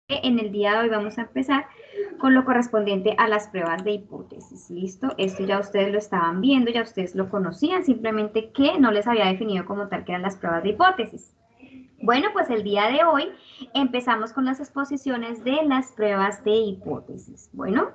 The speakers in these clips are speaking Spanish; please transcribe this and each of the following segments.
En el día de hoy vamos a empezar con lo correspondiente a las pruebas de hipótesis. ¿Listo? Esto ya ustedes lo estaban viendo, ya ustedes lo conocían, simplemente que no les había definido como tal que eran las pruebas de hipótesis. Bueno, pues el día de hoy empezamos con las exposiciones de las pruebas de hipótesis. Bueno,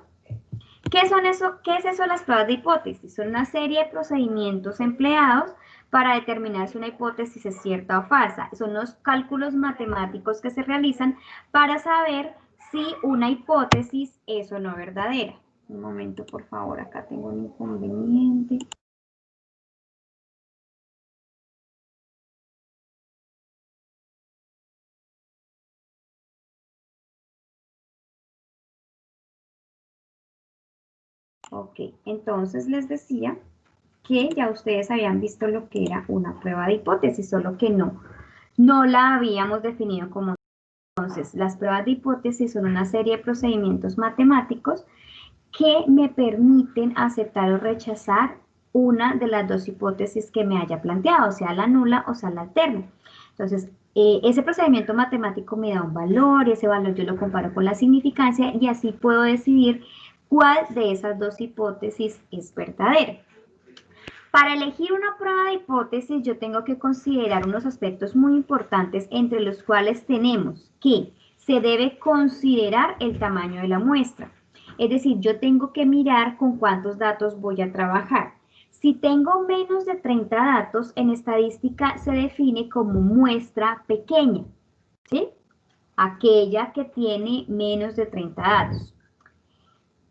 ¿qué son eso? ¿Qué es eso de las pruebas de hipótesis? Son una serie de procedimientos empleados para determinar si una hipótesis es cierta o falsa. Son los cálculos matemáticos que se realizan para saber si una hipótesis es o no verdadera. Un momento, por favor, acá tengo un inconveniente. Ok, entonces les decía que ya ustedes habían visto lo que era una prueba de hipótesis, solo que no la habíamos definido como. Entonces, las pruebas de hipótesis son una serie de procedimientos matemáticos que me permiten aceptar o rechazar una de las dos hipótesis que me haya planteado, sea la nula o sea la alterna. Entonces, ese procedimiento matemático me da un valor y ese valor yo lo comparo con la significancia y así puedo decidir cuál de esas dos hipótesis es verdadera. Para elegir una prueba de hipótesis yo tengo que considerar unos aspectos muy importantes entre los cuales tenemos que se debe considerar el tamaño de la muestra. Es decir, yo tengo que mirar con cuántos datos voy a trabajar. Si tengo menos de 30 datos, en estadística se define como muestra pequeña, ¿sí? Aquella que tiene menos de 30 datos.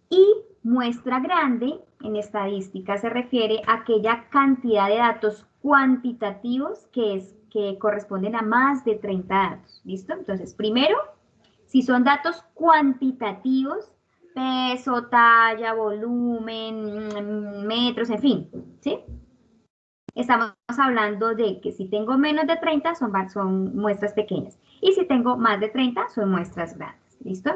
Y muestra grande en estadística se refiere a aquella cantidad de datos cuantitativos que corresponden a más de 30 datos. ¿Listo? Entonces, primero, si son datos cuantitativos, peso, talla, volumen, metros, en fin, ¿sí? Estamos hablando de que si tengo menos de 30 son muestras pequeñas y si tengo más de 30 son muestras grandes. ¿Listo?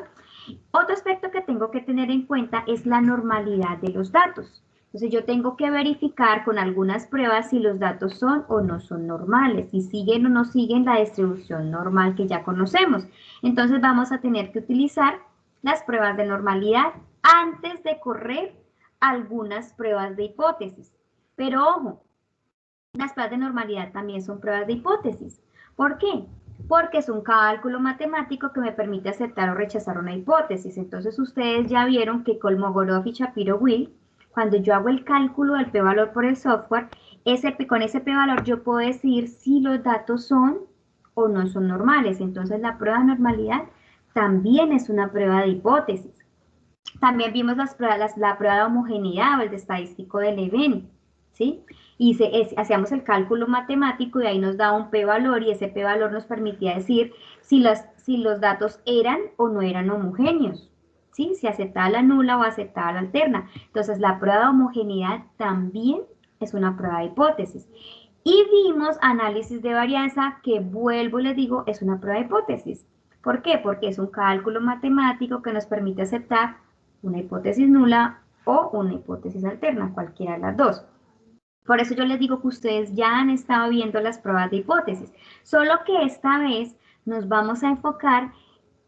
Otro aspecto que tengo que tener en cuenta es la normalidad de los datos. Entonces yo tengo que verificar con algunas pruebas si los datos son o no son normales, si siguen o no siguen la distribución normal que ya conocemos. Entonces vamos a tener que utilizar las pruebas de normalidad antes de correr algunas pruebas de hipótesis. Pero ojo, las pruebas de normalidad también son pruebas de hipótesis. ¿Por qué? Porque es un cálculo matemático que me permite aceptar o rechazar una hipótesis. Entonces ustedes ya vieron que Kolmogorov y Shapiro-Wilk, cuando yo hago el cálculo del p-valor por el software, con ese p-valor yo puedo decir si los datos son o no son normales. Entonces la prueba de normalidad también es una prueba de hipótesis. También vimos la prueba de homogeneidad o el de estadístico de Leven, ¿sí? Y hacíamos el cálculo matemático y ahí nos daba un p-valor y ese p-valor nos permitía decir si los datos eran o no eran homogéneos, ¿sí? Si aceptaba la nula o aceptaba la alterna. Entonces la prueba de homogeneidad también es una prueba de hipótesis. Y vimos análisis de varianza, que vuelvo y les digo, es una prueba de hipótesis. ¿Por qué? Porque es un cálculo matemático que nos permite aceptar una hipótesis nula o una hipótesis alterna, cualquiera de las dos. Por eso yo les digo que ustedes ya han estado viendo las pruebas de hipótesis, solo que esta vez nos vamos a enfocar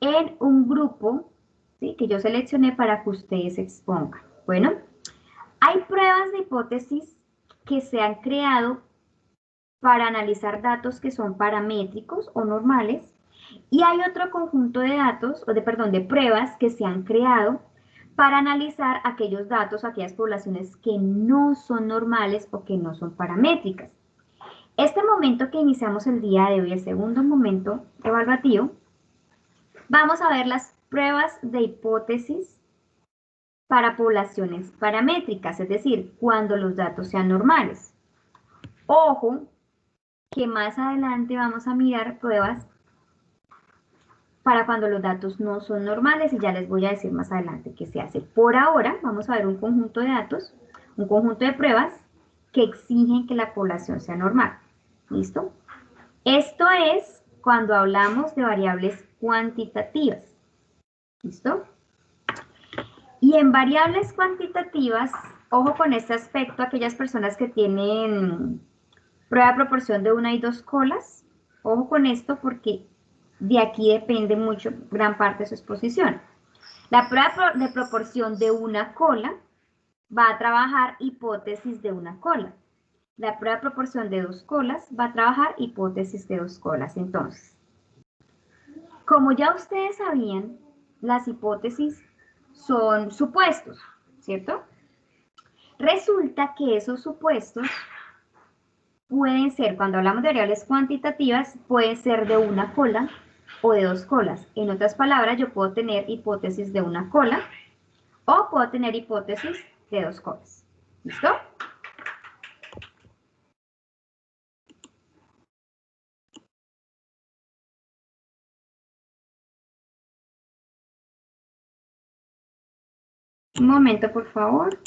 en un grupo, ¿sí?, que yo seleccioné para que ustedes expongan. Bueno, hay pruebas de hipótesis que se han creado para analizar datos que son paramétricos o normales, y hay otro conjunto de datos, de pruebas que se han creado para analizar aquellos datos, aquellas poblaciones que no son normales o que no son paramétricas. Este momento que iniciamos el día de hoy, el segundo momento evaluativo, vamos a ver las pruebas de hipótesis para poblaciones paramétricas, es decir, cuando los datos sean normales. Ojo, que más adelante vamos a mirar pruebas para cuando los datos no son normales y ya les voy a decir más adelante qué se hace. Por ahora vamos a ver un conjunto de datos, un conjunto de pruebas que exigen que la población sea normal. ¿Listo? Esto es cuando hablamos de variables cuantitativas. ¿Listo? Y en variables cuantitativas, ojo con este aspecto, aquellas personas que tienen prueba de proporción de una y dos colas, ojo con esto porque de aquí depende mucho, gran parte de su exposición. La prueba de proporción de una cola va a trabajar hipótesis de una cola. La prueba de proporción de dos colas va a trabajar hipótesis de dos colas. Entonces, como ya ustedes sabían, las hipótesis son supuestos, ¿cierto? Resulta que esos supuestos pueden ser, cuando hablamos de variables cuantitativas, pueden ser de una cola o de dos colas. En otras palabras, yo puedo tener hipótesis de una cola o puedo tener hipótesis de dos colas. ¿Listo? Un momento, por favor.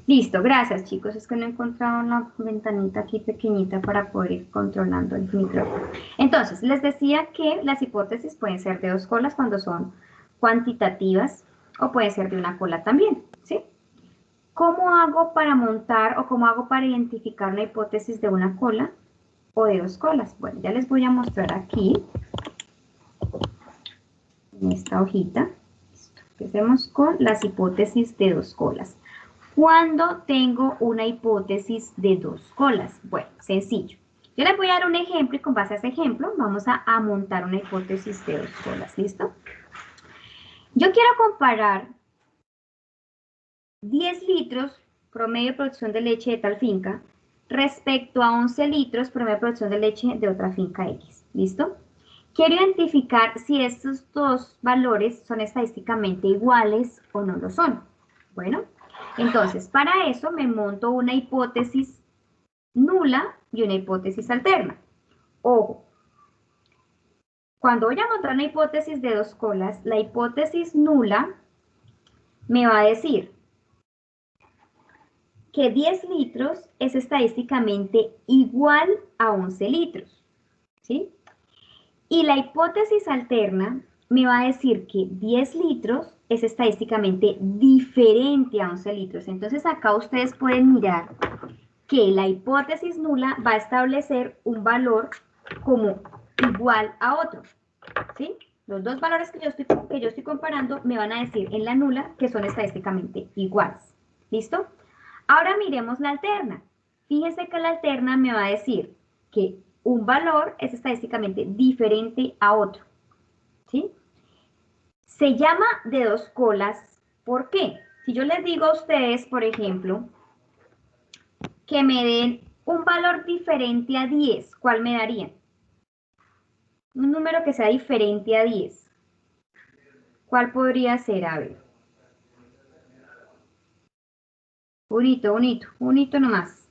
Listo, gracias chicos. Es que no he encontrado una ventanita aquí pequeñita para poder ir controlando el micrófono. Entonces, les decía que las hipótesis pueden ser de dos colas cuando son cuantitativas o pueden ser de una cola también, ¿sí? ¿Cómo hago para montar o cómo hago para identificar una hipótesis de una cola o de dos colas? Bueno, ya les voy a mostrar aquí, en esta hojita. Empecemos con las hipótesis de dos colas. ¿Cuándo tengo una hipótesis de dos colas? Bueno, sencillo. Yo les voy a dar un ejemplo y con base a ese ejemplo vamos a montar una hipótesis de dos colas, ¿listo? Yo quiero comparar 10 litros promedio de producción de leche de tal finca respecto a 11 litros promedio de producción de leche de otra finca X, ¿listo? Quiero identificar si estos dos valores son estadísticamente iguales o no lo son. Bueno, entonces para eso me monto una hipótesis nula y una hipótesis alterna. Ojo, cuando voy a montar una hipótesis de dos colas, la hipótesis nula me va a decir que 10 litros es estadísticamente igual a 11 litros, ¿sí? Y la hipótesis alterna me va a decir que 10 litros es estadísticamente diferente a 11 litros. Entonces acá ustedes pueden mirar que la hipótesis nula va a establecer un valor como igual a otro, ¿sí? Los dos valores que yo estoy comparando me van a decir en la nula que son estadísticamente iguales. ¿Listo? Ahora miremos la alterna. Fíjense que la alterna me va a decir que un valor es estadísticamente diferente a otro, ¿sí? Se llama de dos colas, ¿por qué? Si yo les digo a ustedes, por ejemplo, que me den un valor diferente a 10, ¿cuál me darían? Un número que sea diferente a 10. ¿Cuál podría ser? A ver. Un hito nomás.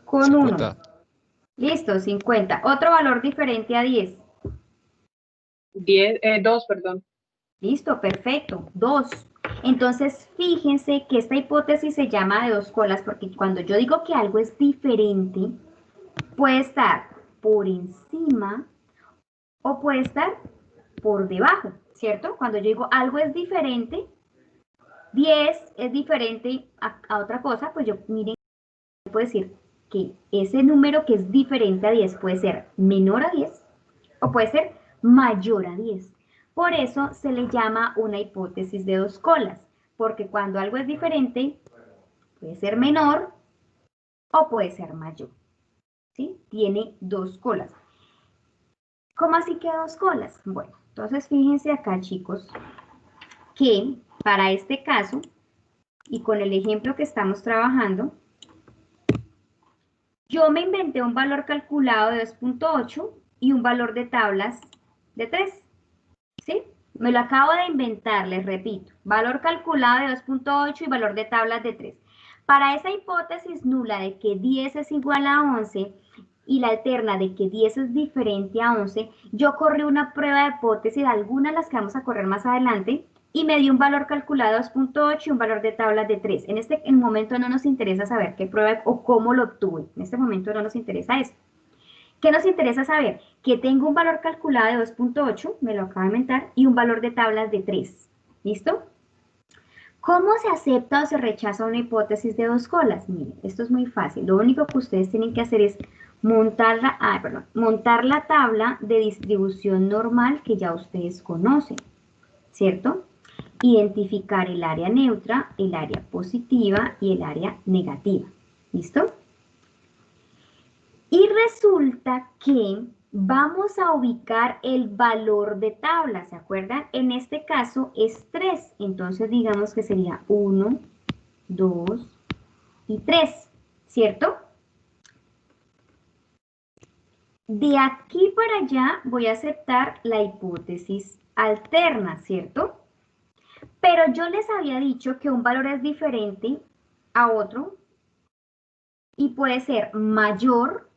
Con 1. 50. Listo, 50. Otro valor diferente a 10. 2, perdón. Listo, perfecto. 2. Entonces, fíjense que esta hipótesis se llama de dos colas porque cuando yo digo que algo es diferente, puede estar por encima o puede estar por debajo, ¿cierto? Cuando yo digo algo es diferente, 10 es diferente a otra cosa, pues yo, miren, puedo decir que ese número que es diferente a 10 puede ser menor a 10 o puede ser mayor a 10. Por eso se le llama una hipótesis de dos colas, porque cuando algo es diferente, puede ser menor o puede ser mayor. ¿Sí? Tiene dos colas. ¿Cómo así que dos colas? Bueno, entonces fíjense acá, chicos, que para este caso, y con el ejemplo que estamos trabajando, yo me inventé un valor calculado de 2.8 y un valor de tablas de 3. ¿Sí? Me lo acabo de inventar, les repito. Valor calculado de 2.8 y valor de tablas de 3. Para esa hipótesis nula de que 10 es igual a 11 y la alterna de que 10 es diferente a 11, yo corrí una prueba de hipótesis, algunas de las que vamos a correr más adelante, y me dio un valor calculado de 2.8 y un valor de tablas de 3. En este momento no nos interesa saber qué prueba o cómo lo obtuve. En este momento no nos interesa eso. ¿Qué nos interesa saber? Que tengo un valor calculado de 2.8, me lo acabo de inventar, y un valor de tablas de 3. ¿Listo? ¿Cómo se acepta o se rechaza una hipótesis de dos colas? Miren, esto es muy fácil. Lo único que ustedes tienen que hacer es montar la tabla de distribución normal que ya ustedes conocen, ¿cierto? Identificar el área neutra, el área positiva y el área negativa. ¿Listo? Y resulta que vamos a ubicar el valor de tabla, ¿se acuerdan? En este caso es 3, entonces digamos que sería 1, 2 y 3, ¿cierto? De aquí para allá voy a aceptar la hipótesis alterna, ¿cierto? Pero yo les había dicho que un valor es diferente a otro y puede ser mayor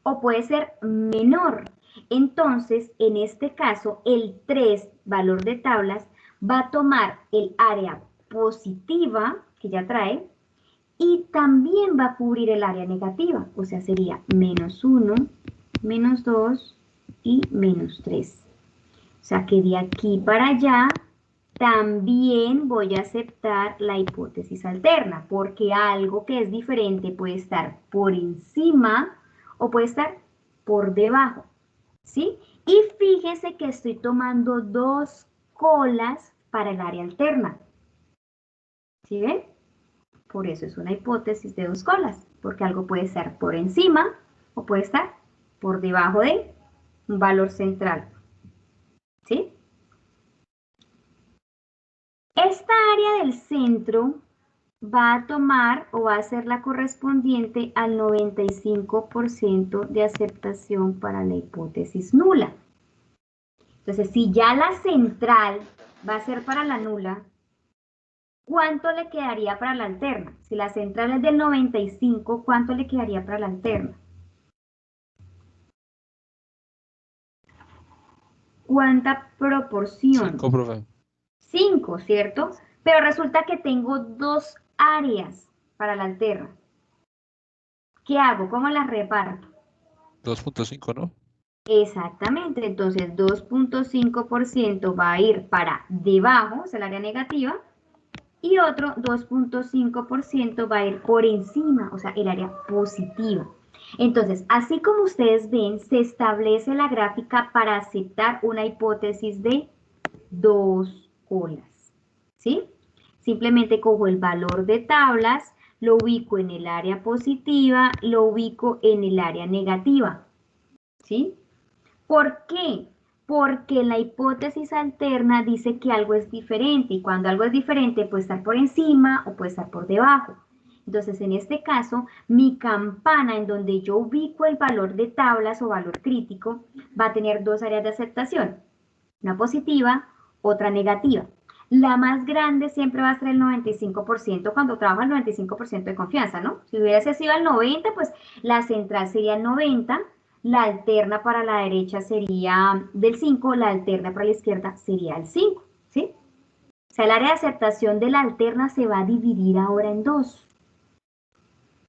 o puede ser menor. Entonces, en este caso, el 3, valor de tablas, va a tomar el área positiva que ya trae y también va a cubrir el área negativa. O sea, sería menos 1, menos 2 y menos 3. O sea, que de aquí para allá también voy a aceptar la hipótesis alterna, porque algo que es diferente puede estar por encima o puede estar por debajo, ¿sí? Y fíjese que estoy tomando dos colas para el área alterna, ¿sí ven? Por eso es una hipótesis de dos colas, porque algo puede estar por encima o puede estar por debajo de un valor central, ¿sí? Esta área del centro va a tomar o va a ser la correspondiente al 95% de aceptación para la hipótesis nula. Entonces, si ya la central va a ser para la nula, ¿cuánto le quedaría para la alterna? Si la central es del 95, ¿cuánto le quedaría para la alterna? ¿Cuánta proporción? 5, profe. 5, ¿cierto? Pero resulta que tengo dos áreas para la alterna. ¿Qué hago? ¿Cómo las reparto? 2.5, ¿no? Exactamente, entonces 2.5% va a ir para debajo, es el área negativa, y otro 2.5% va a ir por encima, o sea, el área positiva. Entonces, así como ustedes ven, se establece la gráfica para aceptar una hipótesis de dos colas, ¿sí? Simplemente cojo el valor de tablas, lo ubico en el área positiva, lo ubico en el área negativa, ¿sí? ¿Por qué? Porque la hipótesis alterna dice que algo es diferente y cuando algo es diferente puede estar por encima o puede estar por debajo. Entonces, en este caso, mi campana en donde yo ubico el valor de tablas o valor crítico va a tener dos áreas de aceptación, una positiva, otra negativa. La más grande siempre va a ser el 95% cuando trabaja el 95% de confianza, ¿no? Si hubiese sido el 90%, pues la central sería el 90%, la alterna para la derecha sería del 5%, la alterna para la izquierda sería el 5%, ¿sí? O sea, el área de aceptación de la alterna se va a dividir ahora en dos.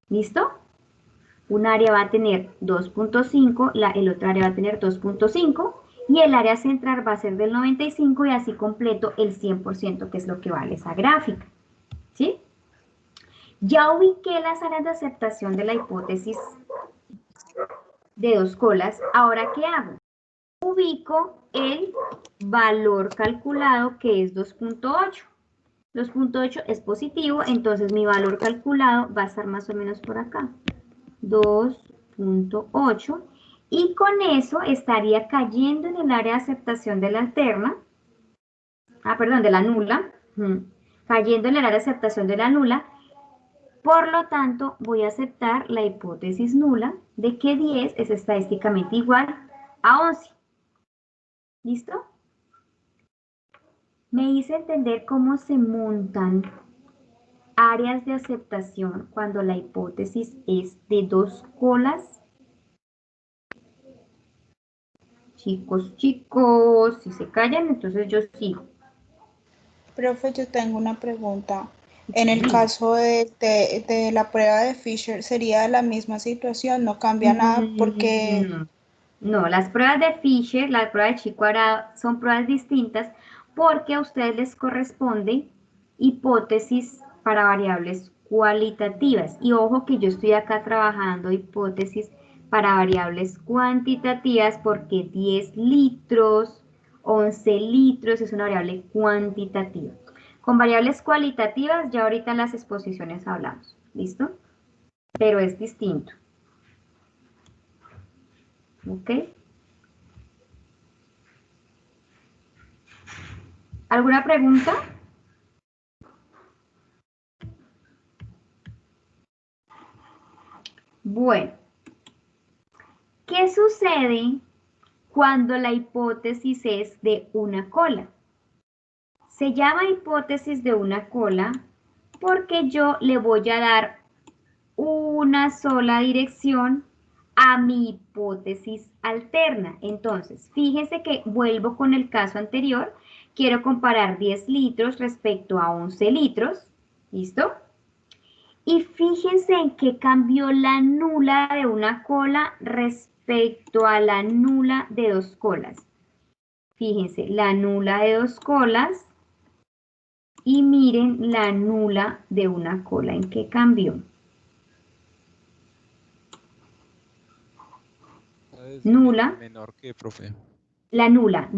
¿Listo? Un área va a tener 2.5, el otro área va a tener 2.5 y el área central va a ser del 95 y así completo el 100%, que es lo que vale esa gráfica. ¿Sí? Ya ubiqué las áreas de aceptación de la hipótesis de dos colas. Ahora, ¿qué hago? Ubico el valor calculado que es 2.8. 2.8 es positivo, entonces mi valor calculado va a estar más o menos por acá. 2.8 y con eso estaría cayendo en el área de aceptación de la alterna, perdón, de la nula, cayendo en el área de aceptación de la nula, por lo tanto voy a aceptar la hipótesis nula de que 10 es estadísticamente igual a 11. ¿Listo? Me hice entender cómo se montan áreas de aceptación cuando la hipótesis es de dos colas. Chicos, si se callan, entonces yo sigo. Profe, yo tengo una pregunta. En el Sí. caso de la prueba de Fisher, ¿sería la misma situación? ¿No cambia nada? Porque No, no, las pruebas de Fisher, la prueba de Chico Arado, son pruebas distintas porque a ustedes les corresponde hipótesis para variables cualitativas. Y ojo que yo estoy acá trabajando hipótesis para variables cuantitativas porque 10 litros, 11 litros es una variable cuantitativa. Con variables cualitativas ya ahorita en las exposiciones hablamos, ¿listo? Pero es distinto. ¿Ok? ¿Alguna pregunta? Bueno, ¿qué sucede cuando la hipótesis es de una cola? Se llama hipótesis de una cola porque yo le voy a dar una sola dirección a mi hipótesis alterna. Entonces, fíjense que vuelvo con el caso anterior. Quiero comparar 10 litros respecto a 11 litros. ¿Listo? Y fíjense en qué cambió la nula de una cola respecto a la nula de dos colas. Fíjense, la nula de dos colas y miren la nula de una cola. ¿En qué cambió? Es Nula, menor que, profe. la nula,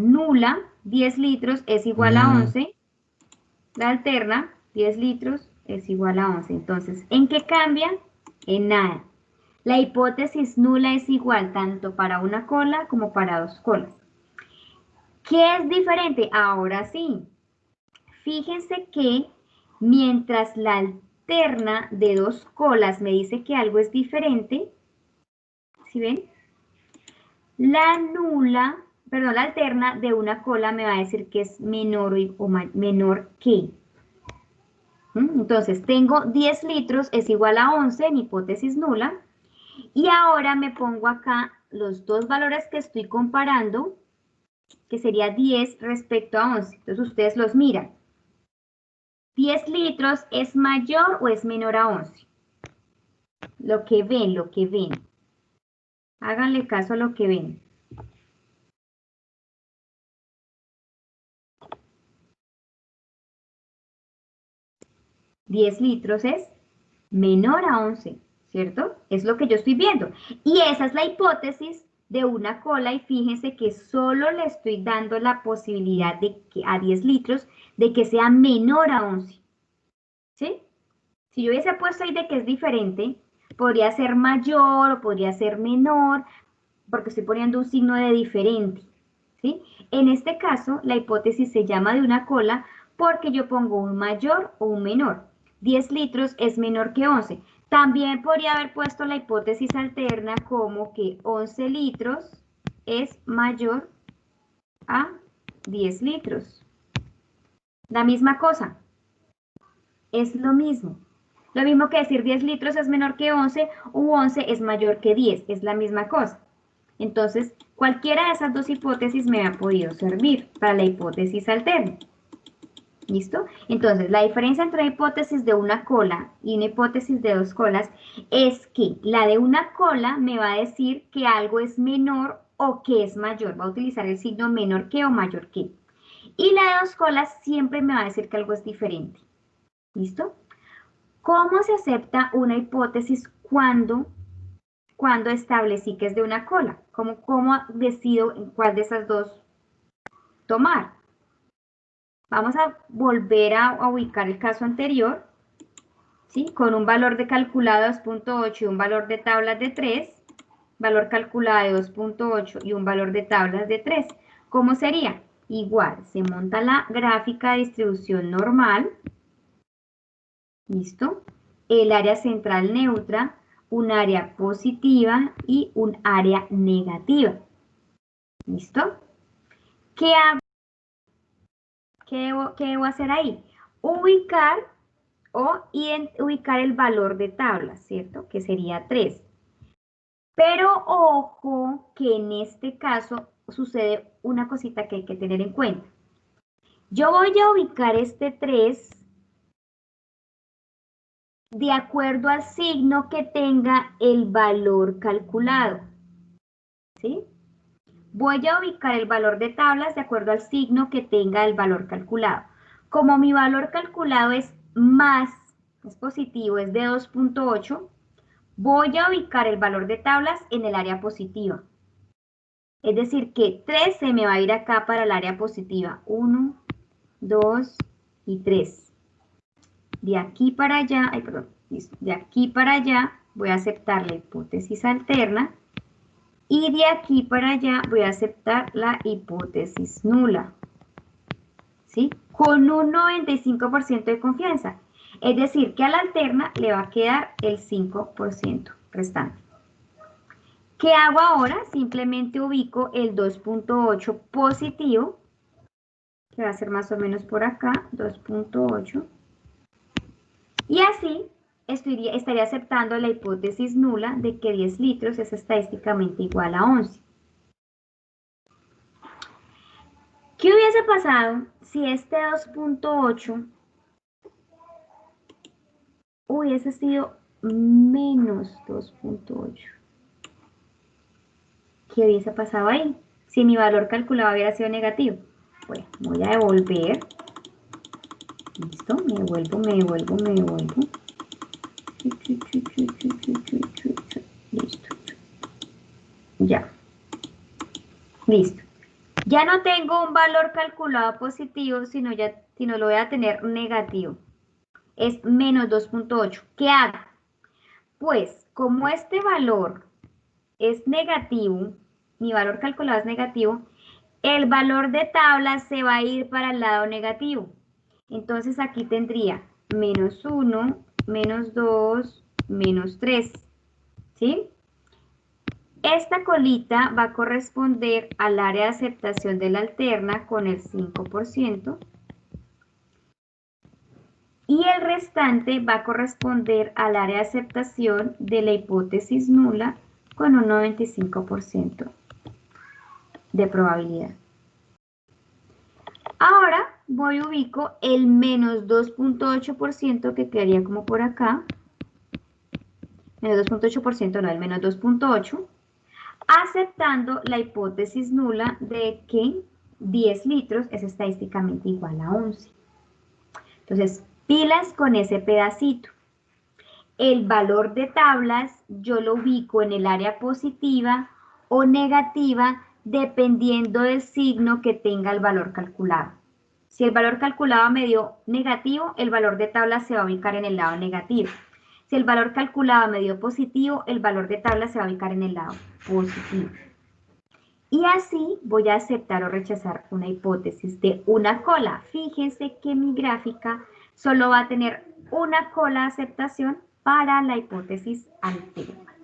10 litros es igual a 11. La alterna, 10 litros es igual a 11. Entonces, ¿en qué cambia? En nada. La hipótesis nula es igual tanto para una cola como para dos colas. ¿Qué es diferente? Ahora sí. Fíjense que mientras la alterna de dos colas me dice que algo es diferente, ¿sí ven? La alterna de una cola me va a decir que es menor o menor que. Entonces, tengo 10 litros es igual a 11 en hipótesis nula. Y ahora me pongo acá los dos valores que estoy comparando, que sería 10 respecto a 11. Entonces, ustedes los miran. 10 litros es mayor o es menor a 11. Lo que ven, lo que ven. Háganle caso a lo que ven. $10 litros es menor a 11, ¿cierto? Es lo que yo estoy viendo. Y esa es la hipótesis de una cola y fíjense que solo le estoy dando la posibilidad de que a 10 litros de que sea menor a 11. ¿Sí? Si yo hubiese puesto ahí de que es diferente, podría ser mayor o podría ser menor, porque estoy poniendo un signo de diferente. ¿Sí? En este caso, la hipótesis se llama de una cola porque yo pongo un mayor o un menor. 10 litros es menor que 11. También podría haber puesto la hipótesis alterna como que 11 litros es mayor a 10 litros. La misma cosa, es lo mismo. Lo mismo que decir 10 litros es menor que 11 u 11 es mayor que 10, es la misma cosa. Entonces, cualquiera de esas dos hipótesis me ha podido servir para la hipótesis alterna. ¿Listo? Entonces, la diferencia entre una hipótesis de una cola y una hipótesis de dos colas es que la de una cola me va a decir que algo es menor o que es mayor. Va a utilizar el signo menor que o mayor que. Y la de dos colas siempre me va a decir que algo es diferente. ¿Listo? ¿Cómo se acepta una hipótesis cuando establecí que es de una cola? ¿Cómo decido en cuál de esas dos tomar? Vamos a volver a ubicar el caso anterior, ¿sí? Con un valor de calculado de 2.8 y un valor de tablas de 3, valor calculado de 2.8 y un valor de tablas de 3. ¿Cómo sería? Igual, se monta la gráfica de distribución normal, ¿listo? El área central neutra, un área positiva y un área negativa. ¿Listo? ¿Qué hago? ¿Qué debo hacer ahí? Ubicar el valor de tabla, ¿cierto? Que sería 3. Pero ojo que en este caso sucede una cosita que hay que tener en cuenta. Yo voy a ubicar este 3 de acuerdo al signo que tenga el valor calculado, ¿sí? Voy a ubicar el valor de tablas de acuerdo al signo que tenga el valor calculado. Como mi valor calculado es más, es positivo, es de 2.8, voy a ubicar el valor de tablas en el área positiva. Es decir, que 3 se me va a ir acá para el área positiva. 1, 2 y 3. De aquí para allá, listo. De aquí para allá voy a aceptar la hipótesis alterna. Y de aquí para allá voy a aceptar la hipótesis nula, ¿sí? Con un 95% de confianza. Es decir, que a la alterna le va a quedar el 5% restante. ¿Qué hago ahora? Simplemente ubico el 2.8 positivo, que va a ser más o menos por acá, 2.8. Y así estaría aceptando la hipótesis nula de que 10 litros es estadísticamente igual a 11. ¿Qué hubiese pasado si este 2.8 hubiese sido menos 2.8? ¿Qué hubiese pasado ahí? Si mi valor calculado hubiera sido negativo. Bueno, voy a devolver. Listo, me devuelvo. Listo. Ya. Listo. Ya no tengo un valor calculado positivo, sino lo voy a tener negativo. Es menos 2.8. ¿Qué hago? Pues, como este valor es negativo, mi valor calculado es negativo, el valor de tabla se va a ir para el lado negativo. Entonces aquí tendría menos 1, menos 2, menos 3. ¿Sí? Esta colita va a corresponder al área de aceptación de la alterna con el 5%. Y el restante va a corresponder al área de aceptación de la hipótesis nula con un 95% de probabilidad. Ahora voy y ubico el menos 2.8% que quedaría como por acá. Menos 2.8% no, el menos 2.8, aceptando la hipótesis nula de que 10 litros es estadísticamente igual a 11. Entonces, pilas con ese pedacito. El valor de tablas yo lo ubico en el área positiva o negativa dependiendo del signo que tenga el valor calculado. Si el valor calculado me dio negativo, el valor de tabla se va a ubicar en el lado negativo. Si el valor calculado me dio positivo, el valor de tabla se va a ubicar en el lado positivo. Y así voy a aceptar o rechazar una hipótesis de una cola. Fíjense que mi gráfica solo va a tener una cola de aceptación para la hipótesis alterna.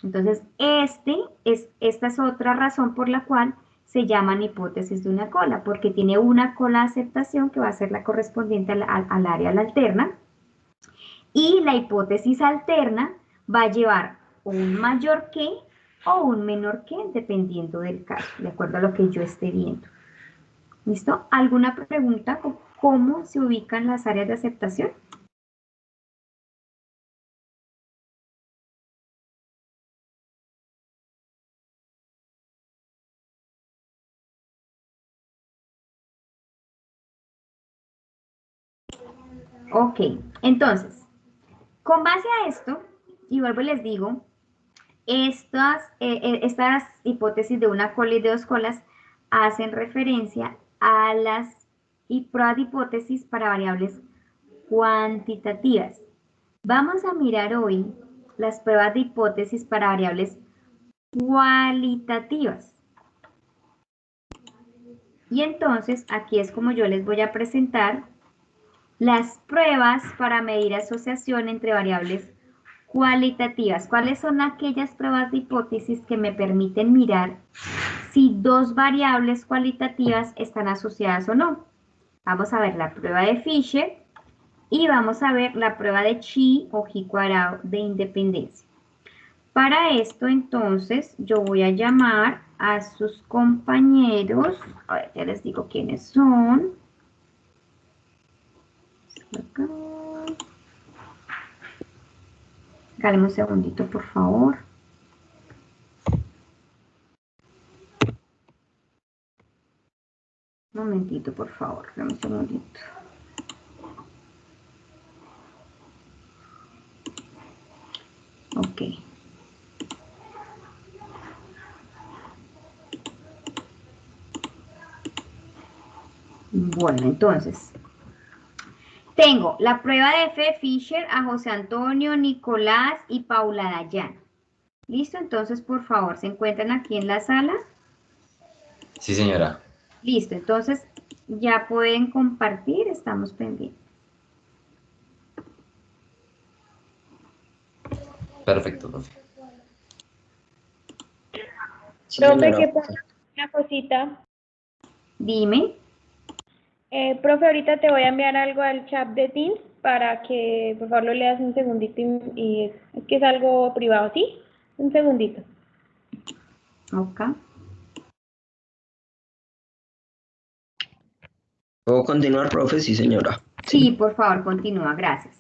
Entonces, esta es otra razón por la cual se llaman hipótesis de una cola, porque tiene una cola de aceptación que va a ser la correspondiente al área de la alterna, y la hipótesis alterna va a llevar un mayor que o un menor que, dependiendo del caso, de acuerdo a lo que yo esté viendo. ¿Listo? ¿Alguna pregunta? ¿Cómo se ubican las áreas de aceptación? Ok, entonces, con base a esto, y vuelvo y les digo, estas hipótesis de una cola y de dos colas hacen referencia a las pruebas de hipótesis para variables cuantitativas. Vamos a mirar hoy las pruebas de hipótesis para variables cualitativas. Y entonces aquí es como yo les voy a presentar las pruebas para medir asociación entre variables cualitativas. ¿Cuáles son aquellas pruebas de hipótesis que me permiten mirar si dos variables cualitativas están asociadas o no? Vamos a ver la prueba de Fisher y vamos a ver la prueba de chi o chi cuadrado de independencia. Para esto entonces yo voy a llamar a sus compañeros. A ver, ya les digo quiénes son. Acá. Dale un segundito, por favor. Un momentito, por favor. Dame un segundito. Ok. Bueno, entonces, tengo la prueba de F. Fisher a José Antonio, Nicolás y Paula Dayana. ¿Listo? Entonces, por favor, ¿se encuentran aquí en la sala? Sí, señora. Listo, entonces ya pueden compartir, estamos pendientes. Perfecto, profe. Sí, profe, señora. ¿qué pasa? Una cosita. Dime. Profe, ahorita te voy a enviar algo al chat de Teams para que por favor lo leas un segundito y es que es algo privado, ¿sí? Un segundito. Ok. ¿Puedo continuar, profe? Sí, señora. Sí, por favor, continúa, gracias.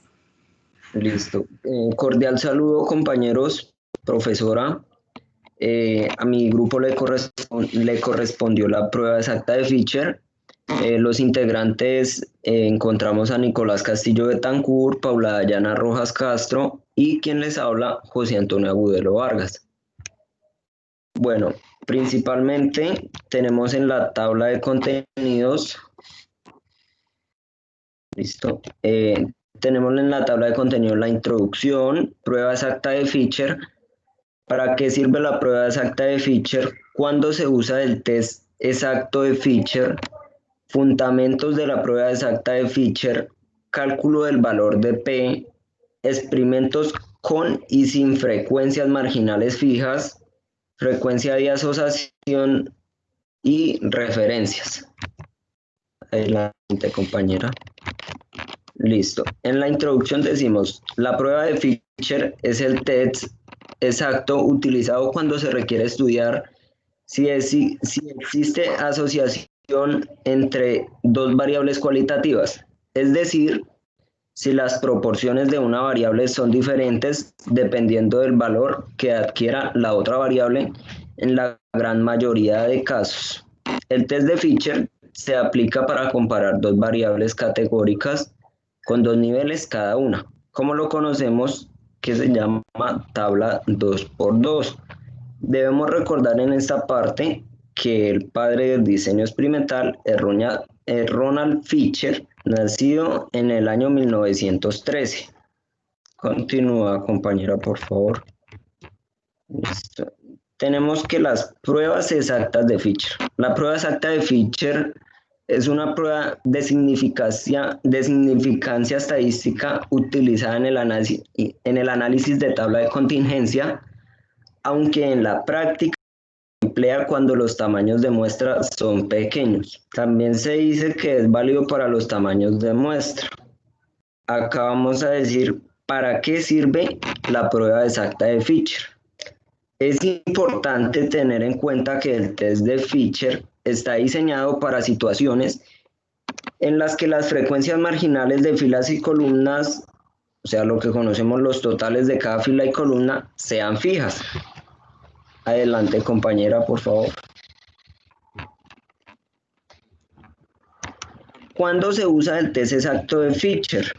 Listo. Cordial saludo, compañeros, profesora. A mi grupo le correspondió la prueba exacta de Fisher. Los integrantes encontramos a Nicolás Castillo Betancur, Paula Dayana Rojas Castro y quien les habla, José Antonio Agudelo Vargas. Bueno, principalmente tenemos en la tabla de contenidos. Listo. Tenemos en la tabla de contenido la introducción, prueba exacta de Fisher. ¿Para qué sirve la prueba exacta de Fisher? ¿Cuándo se usa el test exacto de Fisher? Fundamentos de la prueba exacta de Fisher, cálculo del valor de P, experimentos con y sin frecuencias marginales fijas, frecuencia de asociación y referencias. Adelante, compañera. Listo. En la introducción decimos, la prueba de Fisher es el test exacto utilizado cuando se requiere estudiar si existe asociación entre dos variables cualitativas, es decir, si las proporciones de una variable son diferentes dependiendo del valor que adquiera la otra variable en la gran mayoría de casos. El test de Fisher se aplica para comparar dos variables categóricas con dos niveles cada una, como lo conocemos, que se llama tabla 2×2. Debemos recordar en esta parte que el padre del diseño experimental es Ronald Fisher, nacido en el año 1913. Continúa, compañera, por favor. Listo. Tenemos que las pruebas exactas de Fisher. La prueba exacta de Fisher es una prueba de significancia estadística utilizada en el análisis de tabla de contingencia, aunque en la práctica se emplea cuando los tamaños de muestra son pequeños. También se dice que es válido para los tamaños de muestra. Acá vamos a decir para qué sirve la prueba exacta de Fisher. Es importante tener en cuenta que el test de Fisher está diseñado para situaciones en las que las frecuencias marginales de filas y columnas, o sea, lo que conocemos los totales de cada fila y columna, sean fijas. Adelante, compañera, por favor. ¿Cuándo se usa el test exacto de Fisher?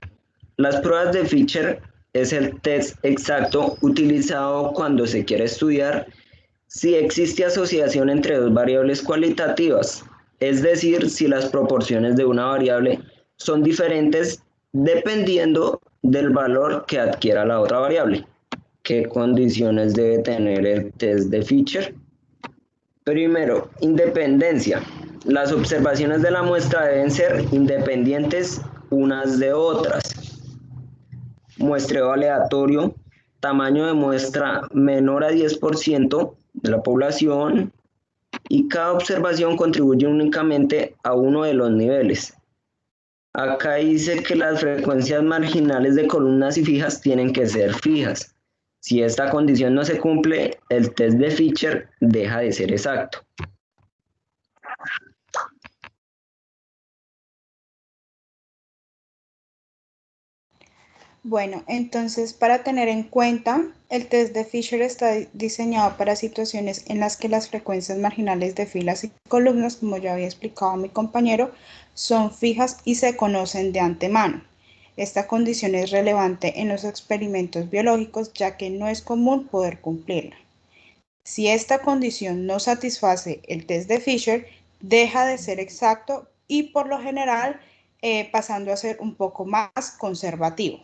Las pruebas de Fisher es el test exacto utilizado cuando se quiere estudiar si existe asociación entre dos variables cualitativas, es decir, si las proporciones de una variable son diferentes dependiendo del valor que adquiera la otra variable. ¿Qué condiciones debe tener el test de Fisher? Primero, independencia. Las observaciones de la muestra deben ser independientes unas de otras. Muestreo aleatorio, tamaño de muestra menor a 10% de la población y cada observación contribuye únicamente a uno de los niveles. Acá dice que las frecuencias marginales de columnas y fijas tienen que ser fijas. Si esta condición no se cumple, el test de Fisher deja de ser exacto. Bueno, entonces para tener en cuenta, el test de Fisher está diseñado para situaciones en las que las frecuencias marginales de filas y columnas, como ya había explicado mi compañero, son fijas y se conocen de antemano. Esta condición es relevante en los experimentos biológicos, ya que no es común poder cumplirla. Si esta condición no satisface el test de Fisher, deja de ser exacto y por lo general pasando a ser un poco más conservativo.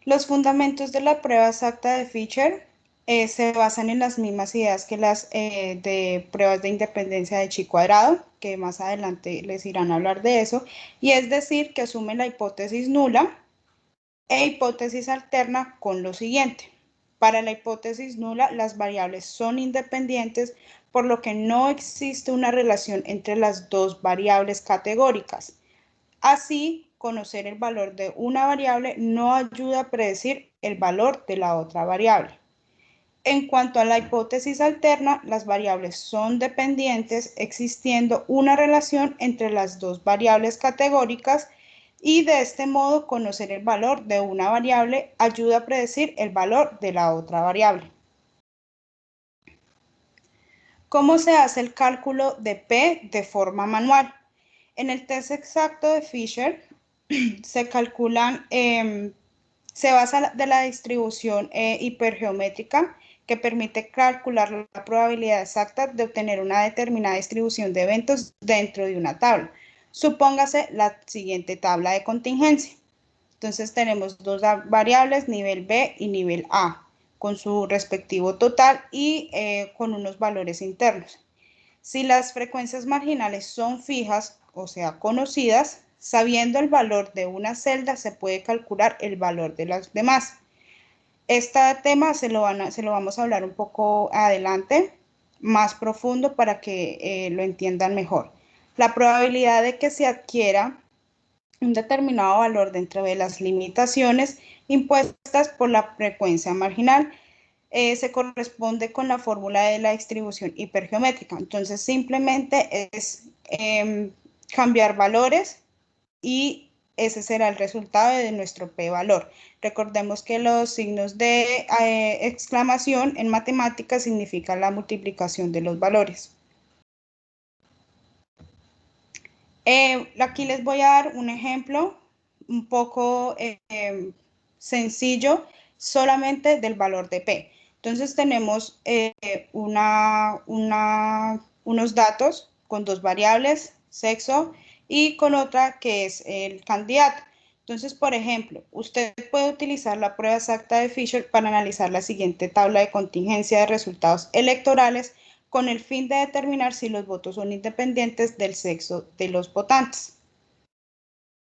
Los fundamentos de la prueba exacta de Fisher se basan en las mismas ideas que las de pruebas de independencia de chi cuadrado, que más adelante les irán a hablar de eso, y es decir, que asume la hipótesis nula e hipótesis alterna con lo siguiente. Para la hipótesis nula, las variables son independientes, por lo que no existe una relación entre las dos variables categóricas. Así, conocer el valor de una variable no ayuda a predecir el valor de la otra variable. En cuanto a la hipótesis alterna, las variables son dependientes, existiendo una relación entre las dos variables categóricas y de este modo conocer el valor de una variable ayuda a predecir el valor de la otra variable. ¿Cómo se hace el cálculo de P de forma manual? En el test exacto de Fisher se calculan, se basa de la distribución hipergeométrica que permite calcular la probabilidad exacta de obtener una determinada distribución de eventos dentro de una tabla. Supóngase la siguiente tabla de contingencia. Entonces tenemos dos variables, nivel B y nivel A, con su respectivo total y con unos valores internos. Si las frecuencias marginales son fijas, o sea, conocidas, sabiendo el valor de una celda, se puede calcular el valor de las demás. Este tema se lo vamos a hablar un poco adelante, más profundo, para que lo entiendan mejor. La probabilidad de que se adquiera un determinado valor dentro de las limitaciones impuestas por la frecuencia marginal se corresponde con la fórmula de la distribución hipergeométrica. Entonces, simplemente es cambiar valores y ese será el resultado de nuestro p-valor. Recordemos que los signos de exclamación en matemáticas significan la multiplicación de los valores. Aquí les voy a dar un ejemplo un poco sencillo solamente del valor de P. Entonces tenemos unos datos con dos variables, sexo, y con otra que es el candidato. Entonces, por ejemplo, usted puede utilizar la prueba exacta de Fisher para analizar la siguiente tabla de contingencia de resultados electorales con el fin de determinar si los votos son independientes del sexo de los votantes.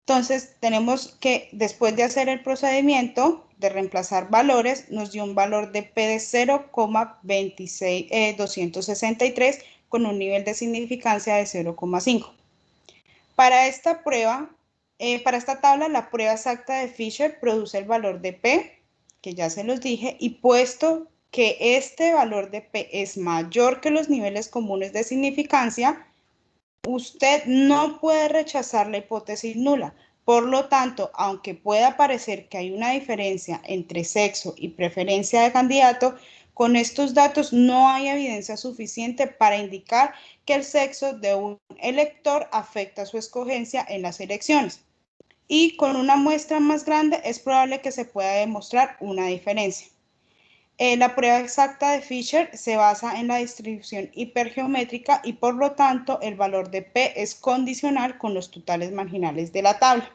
Entonces, tenemos que, después de hacer el procedimiento de reemplazar valores, nos dio un valor de P de 0,263 con un nivel de significancia de 0,5. Para esta prueba, para esta tabla, la prueba exacta de Fisher produce el valor de P, que ya se los dije, y puesto que este valor de P es mayor que los niveles comunes de significancia, usted no puede rechazar la hipótesis nula. Por lo tanto, aunque pueda parecer que hay una diferencia entre sexo y preferencia de candidato, con estos datos no hay evidencia suficiente para indicar que el sexo de un elector afecta su escogencia en las elecciones. Y con una muestra más grande es probable que se pueda demostrar una diferencia. La prueba exacta de Fisher se basa en la distribución hipergeométrica y por lo tanto el valor de P es condicional con los totales marginales de la tabla.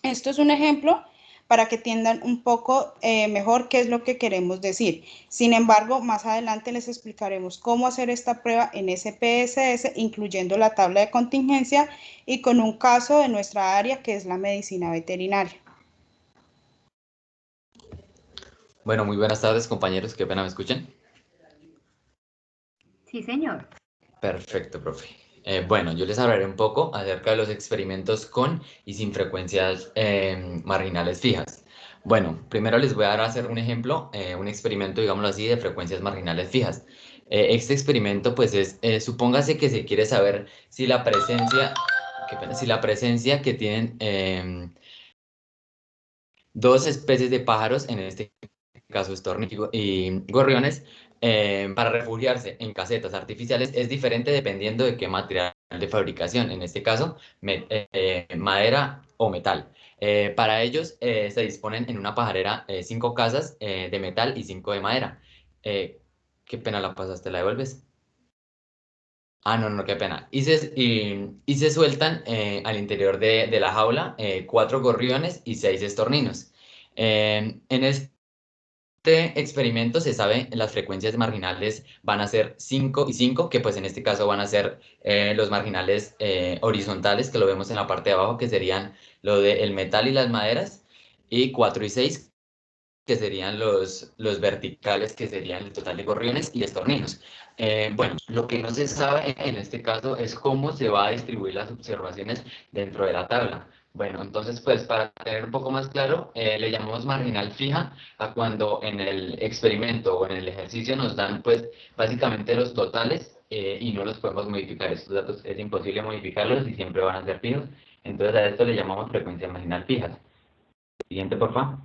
Esto es un ejemplo para que entiendan un poco mejor qué es lo que queremos decir. Sin embargo, más adelante les explicaremos cómo hacer esta prueba en SPSS, incluyendo la tabla de contingencia y con un caso de nuestra área que es la medicina veterinaria. Bueno, muy buenas tardes, compañeros. Qué pena me escuchen. Sí, señor. Perfecto, profe. Bueno, yo les hablaré un poco acerca de los experimentos con y sin frecuencias marginales fijas. Bueno, primero les voy a dar a hacer un ejemplo, un experimento, digámoslo así, de frecuencias marginales fijas. Este experimento, pues supóngase que se quiere saber si la presencia, si la presencia que tienen dos especies de pájaros, en este caso estorninos y gorriones, para refugiarse en casetas artificiales es diferente dependiendo de qué material de fabricación, en este caso madera o metal. Para ellos se disponen en una pajarera 5 casas de metal y 5 de madera. Qué pena la pasaste, ¿la devuelves? Ah, no, no, qué pena. Y se sueltan al interior de la jaula 4 gorriones y 6 estorninos. En este experimento se sabe las frecuencias marginales van a ser 5 y 5, que pues en este caso van a ser los marginales horizontales, que lo vemos en la parte de abajo, que serían lo del metal y las maderas, y 4 y 6, que serían los verticales, que serían el total de gorriones y estorninos. Bueno, lo que no se sabe en este caso es cómo se va a distribuir las observaciones dentro de la tabla. Bueno, entonces, pues para tener un poco más claro, le llamamos marginal fija a cuando en el experimento o en el ejercicio nos dan, pues, básicamente los totales y no los podemos modificar. Estos datos es imposible modificarlos y siempre van a ser fijos. Entonces, a esto le llamamos frecuencia marginal fijas. Siguiente, por favor.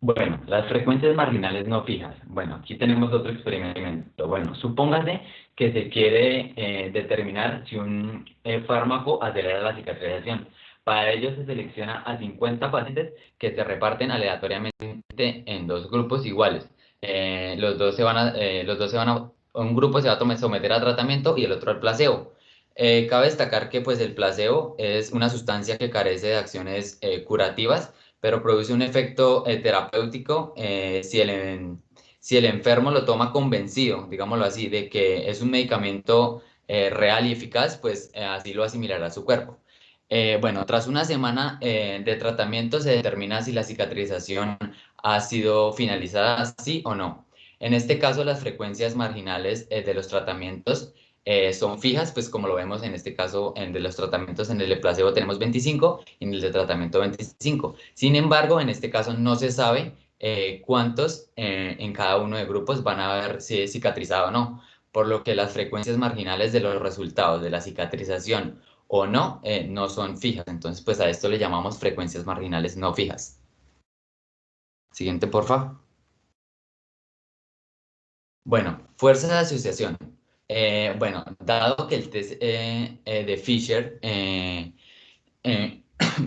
Bueno, las frecuencias marginales no fijas. Bueno, aquí tenemos otro experimento. Bueno, supóngase que se quiere determinar si un fármaco acelera la cicatrización. Para ello se selecciona a 50 pacientes que se reparten aleatoriamente en 2 grupos iguales. Un grupo se va a someter a tratamiento y el otro al placebo. Cabe destacar que pues el placebo es una sustancia que carece de acciones curativas, pero produce un efecto terapéutico si el enfermo lo toma convencido, digámoslo así, de que es un medicamento real y eficaz, pues así lo asimilará a su cuerpo. Bueno, tras una semana de tratamiento se determina si la cicatrización ha sido finalizada, sí o no. En este caso, las frecuencias marginales de los tratamientos son fijas, pues como lo vemos en este caso, en de los tratamientos en el de placebo tenemos 25 y en el de tratamiento 25. Sin embargo, en este caso no se sabe cuántos en cada uno de grupos van a haber si cicatrizado o no, por lo que las frecuencias marginales de los resultados de la cicatrización o no, no son fijas. Entonces, pues a esto le llamamos frecuencias marginales no fijas. Siguiente, por favor. Bueno, fuerzas de asociación. Bueno, dado que el test de Fisher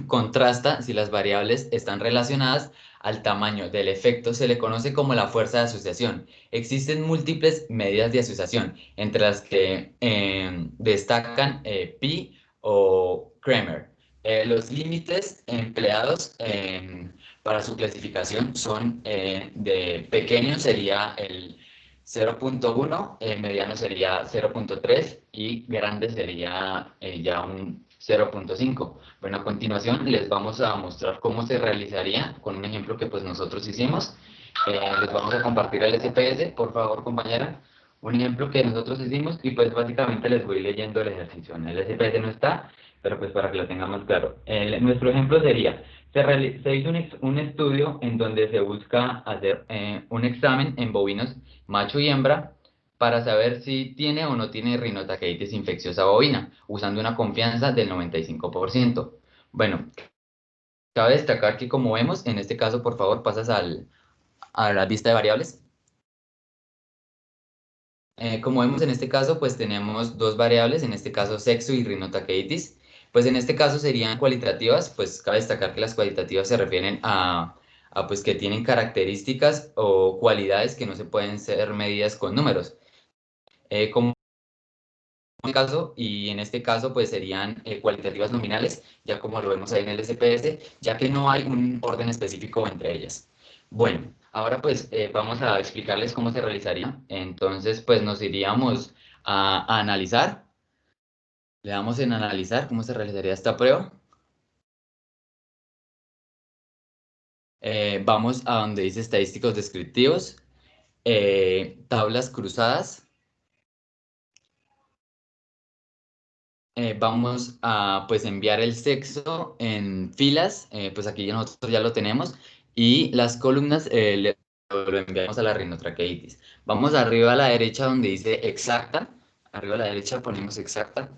contrasta si las variables están relacionadas al tamaño del efecto, se le conoce como la fuerza de asociación. Existen múltiples medidas de asociación, entre las que destacan pi o Kramer. Los límites empleados para su clasificación son de pequeño sería el 0.1, mediano sería 0.3 y grande sería ya un 0.5. Bueno, a continuación les vamos a mostrar cómo se realizaría con un ejemplo que pues nosotros hicimos. Les vamos a compartir el SPS, por favor, compañera. Un ejemplo que nosotros hicimos y pues básicamente les voy leyendo el ejercicio. En el SPS no está, pero pues para que lo tengamos claro. Nuestro ejemplo sería, se hizo un estudio en donde se busca hacer un examen en bovinos macho y hembra para saber si tiene o no tiene rinotraqueitis infecciosa bovina, usando una confianza del 95%. Bueno, cabe destacar que como vemos, en este caso, por favor, pasas a la lista de variables. Como vemos en este caso, pues tenemos 2 variables, en este caso sexo y rinotraqueitis. Pues en este caso serían cualitativas, pues cabe destacar que las cualitativas se refieren a pues que tienen características o cualidades que no se pueden ser medidas con números. Como caso, y en este caso pues serían cualitativas nominales, ya como lo vemos ahí en el SPS, ya que no hay un orden específico entre ellas. Bueno, ahora pues vamos a explicarles cómo se realizaría. Entonces pues nos iríamos a analizar, le damos en analizar cómo se realizaría esta prueba. Vamos a donde dice estadísticos descriptivos tablas cruzadas. Vamos a pues enviar el sexo en filas, pues aquí nosotros ya lo tenemos, y las columnas lo enviamos a la rinotraqueitis. Vamos arriba a la derecha donde dice exacta, arriba a la derecha ponemos exacta.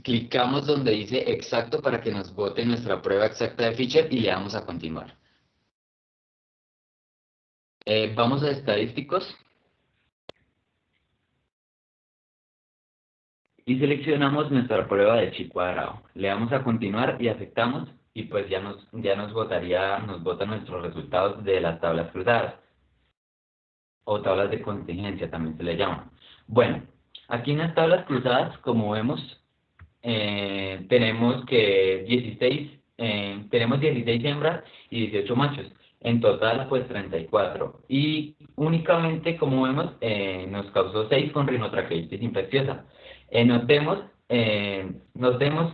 Clicamos donde dice exacto para que nos bote nuestra prueba exacta de Fisher y le damos a continuar. Vamos a estadísticos. Y seleccionamos nuestra prueba de chi cuadrado. Le damos a continuar y aceptamos y pues ya nos bota nuestros resultados de las tablas cruzadas o tablas de contingencia también se le llama. Bueno, aquí en las tablas cruzadas, como vemos, tenemos 16 hembras y 18 machos. En total, pues 34. Y únicamente, como vemos, nos causó 6 con rinotraqueitis infecciosa. Notemos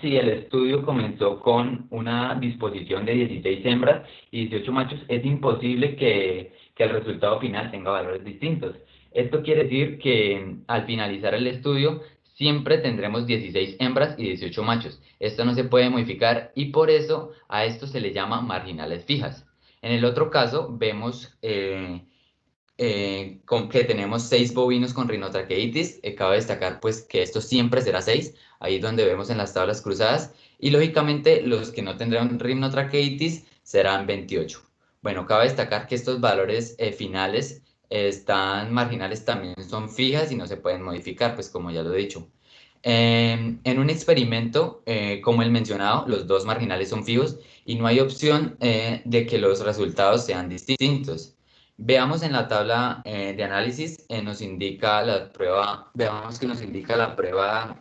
si el estudio comenzó con una disposición de 16 hembras y 18 machos, es imposible que el resultado final tenga valores distintos. Esto quiere decir que al finalizar el estudio siempre tendremos 16 hembras y 18 machos. Esto no se puede modificar y por eso a esto se le llama marginales fijas. En el otro caso vemos con que tenemos 6 bovinos con rinotraqueitis. Cabe destacar pues que esto siempre será 6, ahí es donde vemos en las tablas cruzadas, y lógicamente los que no tendrán rinotraqueitis serán 28. Bueno, cabe destacar que estos valores finales marginales también son fijas y no se pueden modificar, pues como ya lo he dicho. En un experimento, como el mencionado, los dos marginales son fijos y no hay opción de que los resultados sean distintos. Veamos en la tabla de análisis, nos indica la prueba, veamos que nos indica la prueba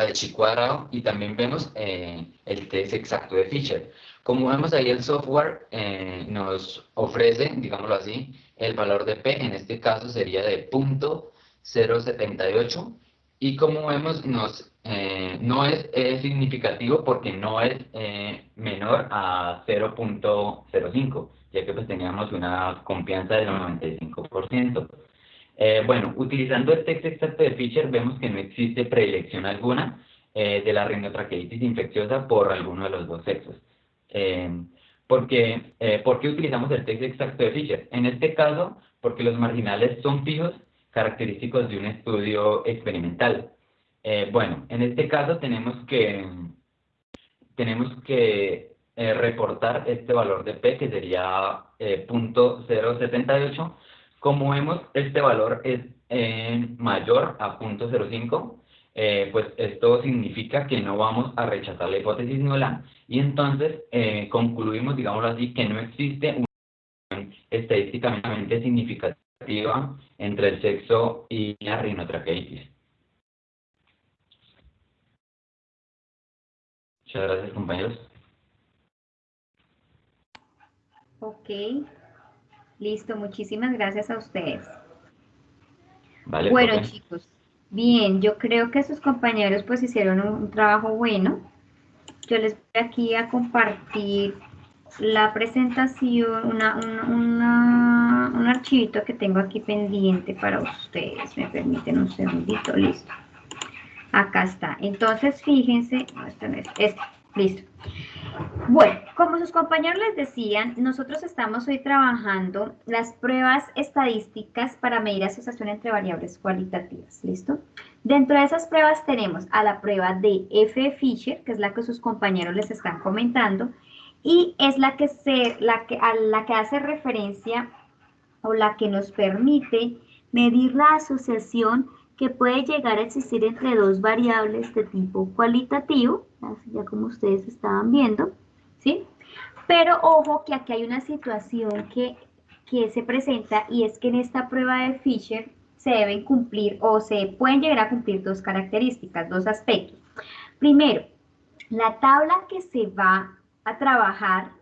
de chi cuadrado y también vemos el test exacto de Fisher. Como vemos ahí el software nos ofrece, digámoslo así, el valor de P, en este caso sería de 0.078 y como vemos no es significativo porque no es menor a 0.05, ya que pues teníamos una confianza del 95%. Bueno, utilizando el test exacto de Fisher vemos que no existe predilección alguna de la rinotraqueitis infecciosa por alguno de los dos sexos. ¿Por qué utilizamos el test exacto de Fisher? En este caso, porque los marginales son fijos, característicos de un estudio experimental. Bueno, en este caso tenemos que reportar este valor de P, que sería 0.078. Como vemos, este valor es mayor a 0.05, pues esto significa que no vamos a rechazar la hipótesis nula y entonces concluimos, digámoslo así, que no existe una estadísticamente significativa entre el sexo y la rinotraqueitis. Muchas gracias, compañeros. Ok, listo, muchísimas gracias a ustedes. Vale, Bueno, profe. chicos, bien, yo creo que sus compañeros pues hicieron un trabajo bueno. Yo les voy aquí a compartir la presentación, un archivito que tengo aquí pendiente para ustedes. Me permiten un segundito, listo. Acá está. Entonces, fíjense, no, esto no es, este, listo. Bueno, como sus compañeros les decían, nosotros estamos hoy trabajando las pruebas estadísticas para medir asociación entre variables cualitativas, ¿listo? Dentro de esas pruebas tenemos a la prueba de F. Fisher, que es la que sus compañeros les están comentando, y es a la que hace referencia o la que nos permite medir la asociación que puede llegar a existir entre dos variables de tipo cualitativo, ya como ustedes estaban viendo, ¿sí? Pero ojo que aquí hay una situación que se presenta y es que en esta prueba de Fisher se deben cumplir o se pueden llegar a cumplir dos características, dos aspectos. Primero, la tabla que se va a trabajar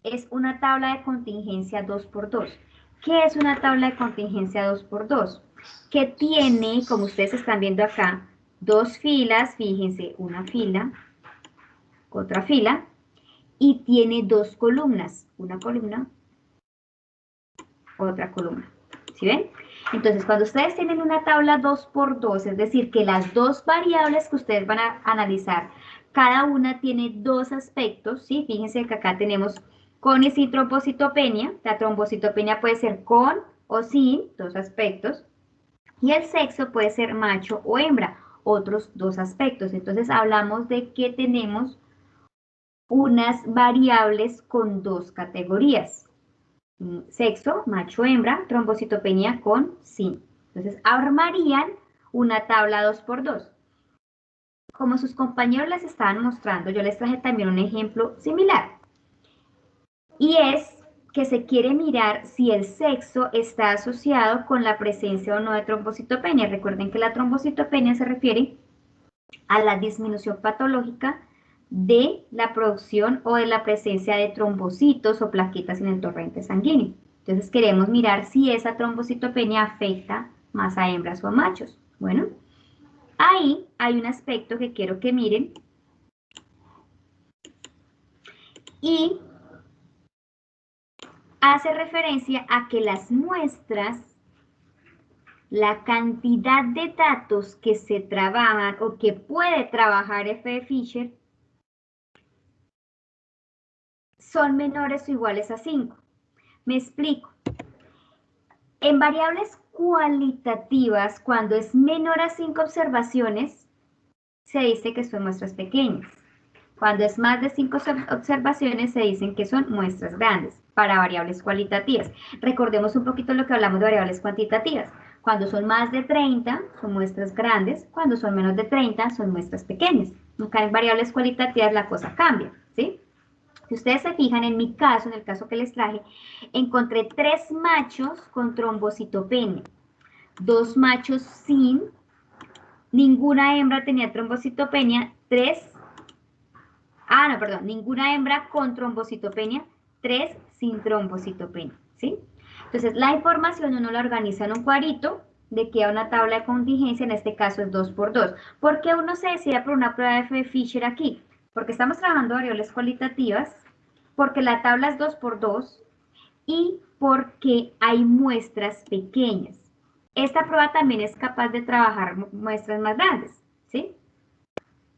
es una tabla de contingencia 2×2. ¿Qué es una tabla de contingencia 2×2? Que tiene, como ustedes están viendo acá, dos filas, fíjense, una fila, otra fila, y tiene dos columnas, una columna, otra columna. ¿Sí ven? Entonces, cuando ustedes tienen una tabla 2×2, es decir, que las dos variables que ustedes van a analizar, cada una tiene dos aspectos, ¿sí? Fíjense que acá tenemos con y sin trombocitopenia. La trombocitopenia puede ser con o sin, dos aspectos. Y el sexo puede ser macho o hembra, otros dos aspectos. Entonces, hablamos de que tenemos unas variables con dos categorías. Sexo, macho, hembra, trombocitopenia con sin. Entonces, armarían una tabla 2×2. Como sus compañeros les estaban mostrando, yo les traje también un ejemplo similar. Y es que se quiere mirar si el sexo está asociado con la presencia o no de trombocitopenia. Recuerden que la trombocitopenia se refiere a la disminución patológica de la producción o de la presencia de trombocitos o plaquetas en el torrente sanguíneo. Entonces queremos mirar si esa trombocitopenia afecta más a hembras o a machos. Bueno, ahí hay un aspecto que quiero que miren y hace referencia a que las muestras, la cantidad de datos que se trabajan o que puede trabajar F de Fisher son menores o iguales a 5. Me explico. En variables cualitativas, cuando es menor a 5 observaciones, se dice que son muestras pequeñas. Cuando es más de 5 observaciones, se dicen que son muestras grandes para variables cualitativas. Recordemos un poquito lo que hablamos de variables cuantitativas. Cuando son más de 30, son muestras grandes. Cuando son menos de 30, son muestras pequeñas. Acá en variables cualitativas la cosa cambia, ¿sí? Si ustedes se fijan, en mi caso, en el caso que les traje, encontré 3 machos con trombocitopenia, 2 machos sin, ninguna hembra tenía trombocitopenia, ninguna hembra con trombocitopenia, 3 sin trombocitopenia, ¿sí? Entonces, la información uno la organiza en un cuadrito, de que a una tabla de contingencia, en este caso es 2×2. ¿Por qué uno se decide por una prueba de F de Fisher aquí? Porque estamos trabajando variables cualitativas, porque la tabla es 2×2 y porque hay muestras pequeñas. Esta prueba también es capaz de trabajar muestras más grandes, ¿sí?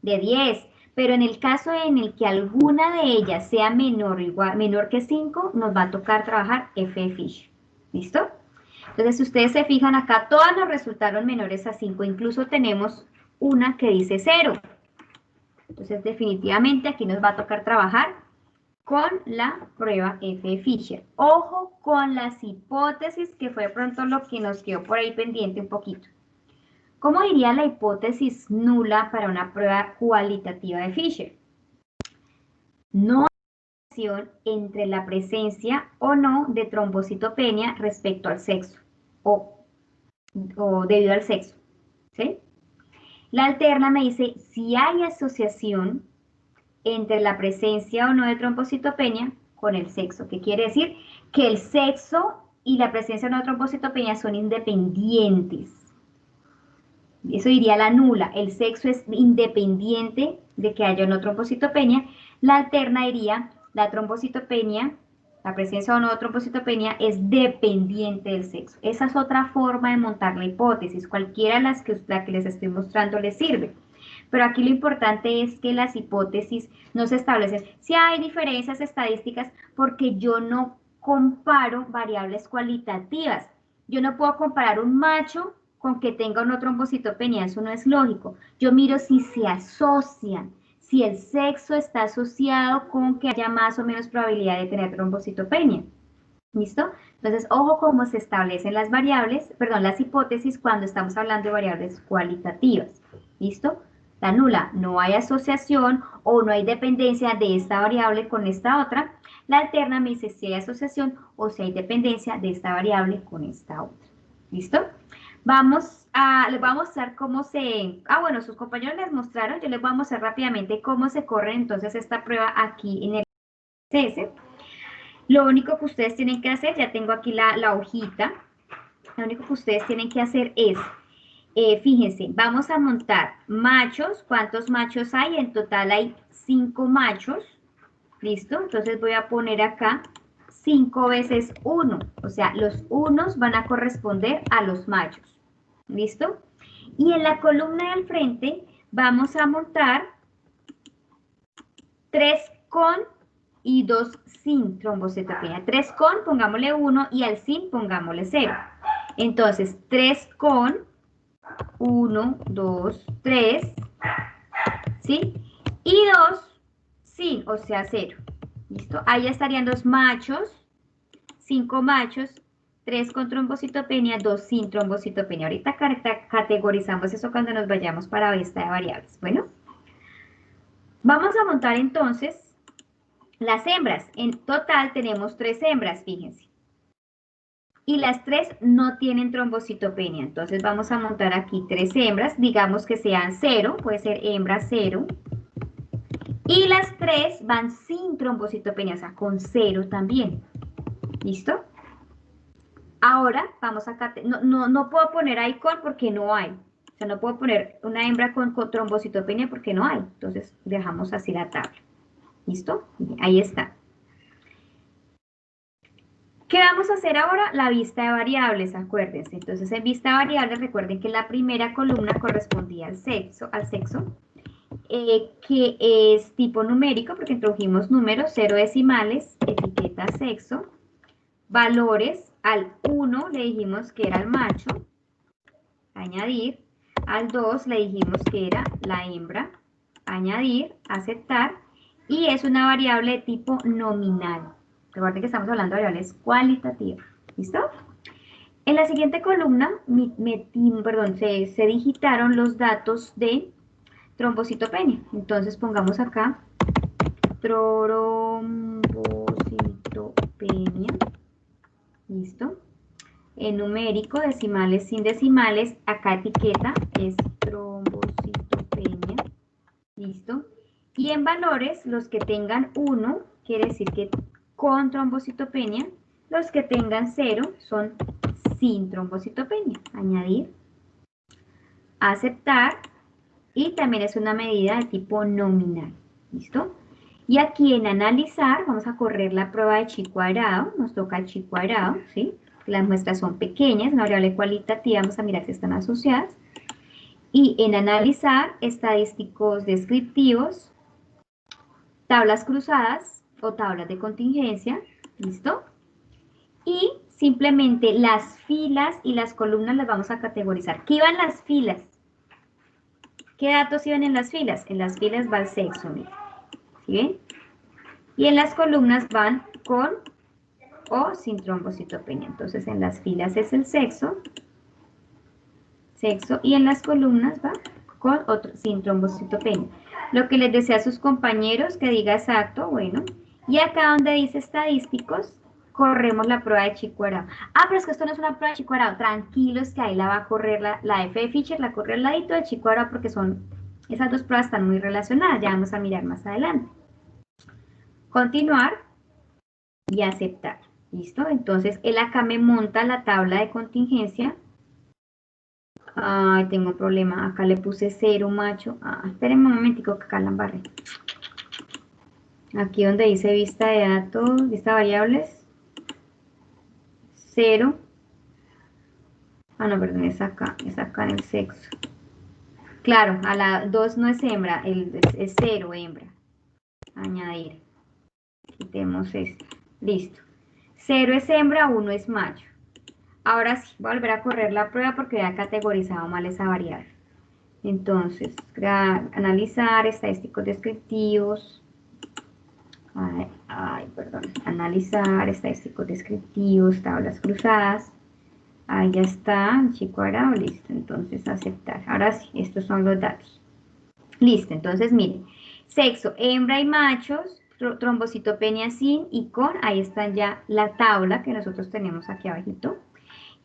De 10, pero en el caso en el que alguna de ellas sea menor que 5, nos va a tocar trabajar F de Fisher. ¿Listo? Entonces, si ustedes se fijan acá, todas nos resultaron menores a 5, incluso tenemos una que dice 0. Entonces, definitivamente aquí nos va a tocar trabajar con la prueba F de Fisher. Ojo con las hipótesis, que fue de pronto lo que nos quedó por ahí pendiente un poquito. ¿Cómo diría la hipótesis nula para una prueba cualitativa de Fisher? No hay relación entre la presencia o no de trombocitopenia respecto al sexo o debido al sexo, ¿sí? La alterna me dice si hay asociación entre la presencia o no de trombocitopenia con el sexo. ¿Qué quiere decir? Que el sexo y la presencia o no de trombocitopenia son independientes. Eso diría la nula. El sexo es independiente de que haya o no trombocitopenia. La alterna diría la trombocitopenia, la presencia o no de trombocitopenia es dependiente del sexo. Esa es otra forma de montar la hipótesis. Cualquiera de las que les estoy mostrando les sirve. Pero aquí lo importante es que las hipótesis no se establecen. Si hay diferencias estadísticas, porque yo no comparo variables cualitativas. Yo no puedo comparar un macho con que tenga una trombocitopenia, eso no es lógico. Yo miro si se asocian, si el sexo está asociado con que haya más o menos probabilidad de tener trombocitopenia. ¿Listo? Entonces, ojo cómo se establecen las las hipótesis cuando estamos hablando de variables cualitativas. ¿Listo? La nula, no hay asociación o no hay dependencia de esta variable con esta otra. La alterna me dice si hay asociación o si hay dependencia de esta variable con esta otra. ¿Listo? Les voy a mostrar cómo bueno, sus compañeros les mostraron, yo les voy a mostrar rápidamente cómo se corre entonces esta prueba aquí en el CS. Lo único que ustedes tienen que hacer, ya tengo aquí la hojita, lo único que ustedes tienen que hacer es, fíjense, vamos a montar machos. ¿Cuántos machos hay? En total hay 5 machos. ¿Listo? Entonces voy a poner acá 5 veces 1. O sea, los unos van a corresponder a los machos. ¿Listo? Y en la columna del frente vamos a montar 3 con y 2 sin trombocitopenia. 3 con, pongámosle 1 y al sin pongámosle 0. Entonces, 3 con, 1, 2, 3, ¿sí? Y 2 sin, o sea, 0. ¿Listo? Ahí estarían 2 machos, 5 machos, 3 con trombocitopenia, 2 sin trombocitopenia. Ahorita categorizamos eso cuando nos vayamos para lista de variables. Bueno, vamos a montar entonces las hembras. En total tenemos 3 hembras, fíjense. Y las 3 no tienen trombocitopenia. Entonces vamos a montar aquí 3 hembras, digamos que sean 0, puede ser hembra 0. Y las 3 van sin trombocitopenia, o sea, con 0 también. ¿Listo? Ahora vamos a... No puedo poner ahí con porque no hay. O sea, no puedo poner una hembra con trombocitopenia porque no hay. Entonces dejamos así la tabla. ¿Listo? Ahí está. ¿Qué vamos a hacer ahora? La vista de variables, acuérdense. Entonces, en vista de variables, recuerden que la primera columna correspondía al sexo, que es tipo numérico, porque introdujimos números, 0 decimales, etiqueta sexo, valores, al 1 le dijimos que era el macho, añadir, al 2 le dijimos que era la hembra, añadir, aceptar, y es una variable de tipo nominal. Recuerden que estamos hablando de variables cualitativas. ¿Listo? En la siguiente columna se digitaron los datos de trombocitopenia. Entonces pongamos acá trombocitopenia. ¿Listo? En numérico, decimales sin decimales, acá etiqueta es trombocitopenia. ¿Listo? Y en valores, los que tengan 1, quiere decir que con trombocitopenia, los que tengan 0 son sin trombocitopenia. Añadir, aceptar, y también es una medida de tipo nominal. ¿Listo? Y aquí en analizar, vamos a correr la prueba de chi cuadrado, nos toca chi cuadrado, ¿sí? Las muestras son pequeñas, una variable cualitativa, vamos a mirar si están asociadas. Y en analizar, estadísticos descriptivos, tablas cruzadas o tablas de contingencia, ¿listo? Y simplemente las filas y las columnas las vamos a categorizar. ¿Qué iban las filas? ¿Qué datos iban en las filas? En las filas va el sexo, miren. ¿Sí ven? Y en las columnas van con o sin trombocitopenia. Entonces en las filas es el sexo, y en las columnas va con otro, sin trombocitopenia. Lo que les decía a sus compañeros que diga exacto, bueno. Y acá donde dice estadísticos, corremos la prueba de chi cuadrado. Ah, pero es que esto no es una prueba de chi cuadrado. Tranquilos que ahí la va a correr la F de Fisher, la corre al ladito de chi cuadrado porque esas dos pruebas están muy relacionadas. Ya vamos a mirar más adelante. Continuar y aceptar. ¿Listo? Entonces, él acá me monta la tabla de contingencia. Ay, tengo un problema. Acá le puse 0, macho. Espérenme un momentico que acá la embarré. Aquí donde dice vista de datos, vista de variables. 0. No, perdón, es acá en el sexo. Claro, a la 2 no es hembra, es 0 hembra. Añadir. Quitemos esto. Listo. 0 es hembra, 1 es macho. Ahora sí, voy a volver a correr la prueba porque ya he categorizado mal esa variable. Entonces, analizar, estadísticos descriptivos. Analizar, estadísticos descriptivos, tablas cruzadas. Ahí ya está, chi cuadrado, listo. Entonces, aceptar. Ahora sí, estos son los datos. Listo, entonces miren. Sexo, hembra y machos, trombocitopenia sin y con. Ahí están ya la tabla que nosotros tenemos aquí abajito.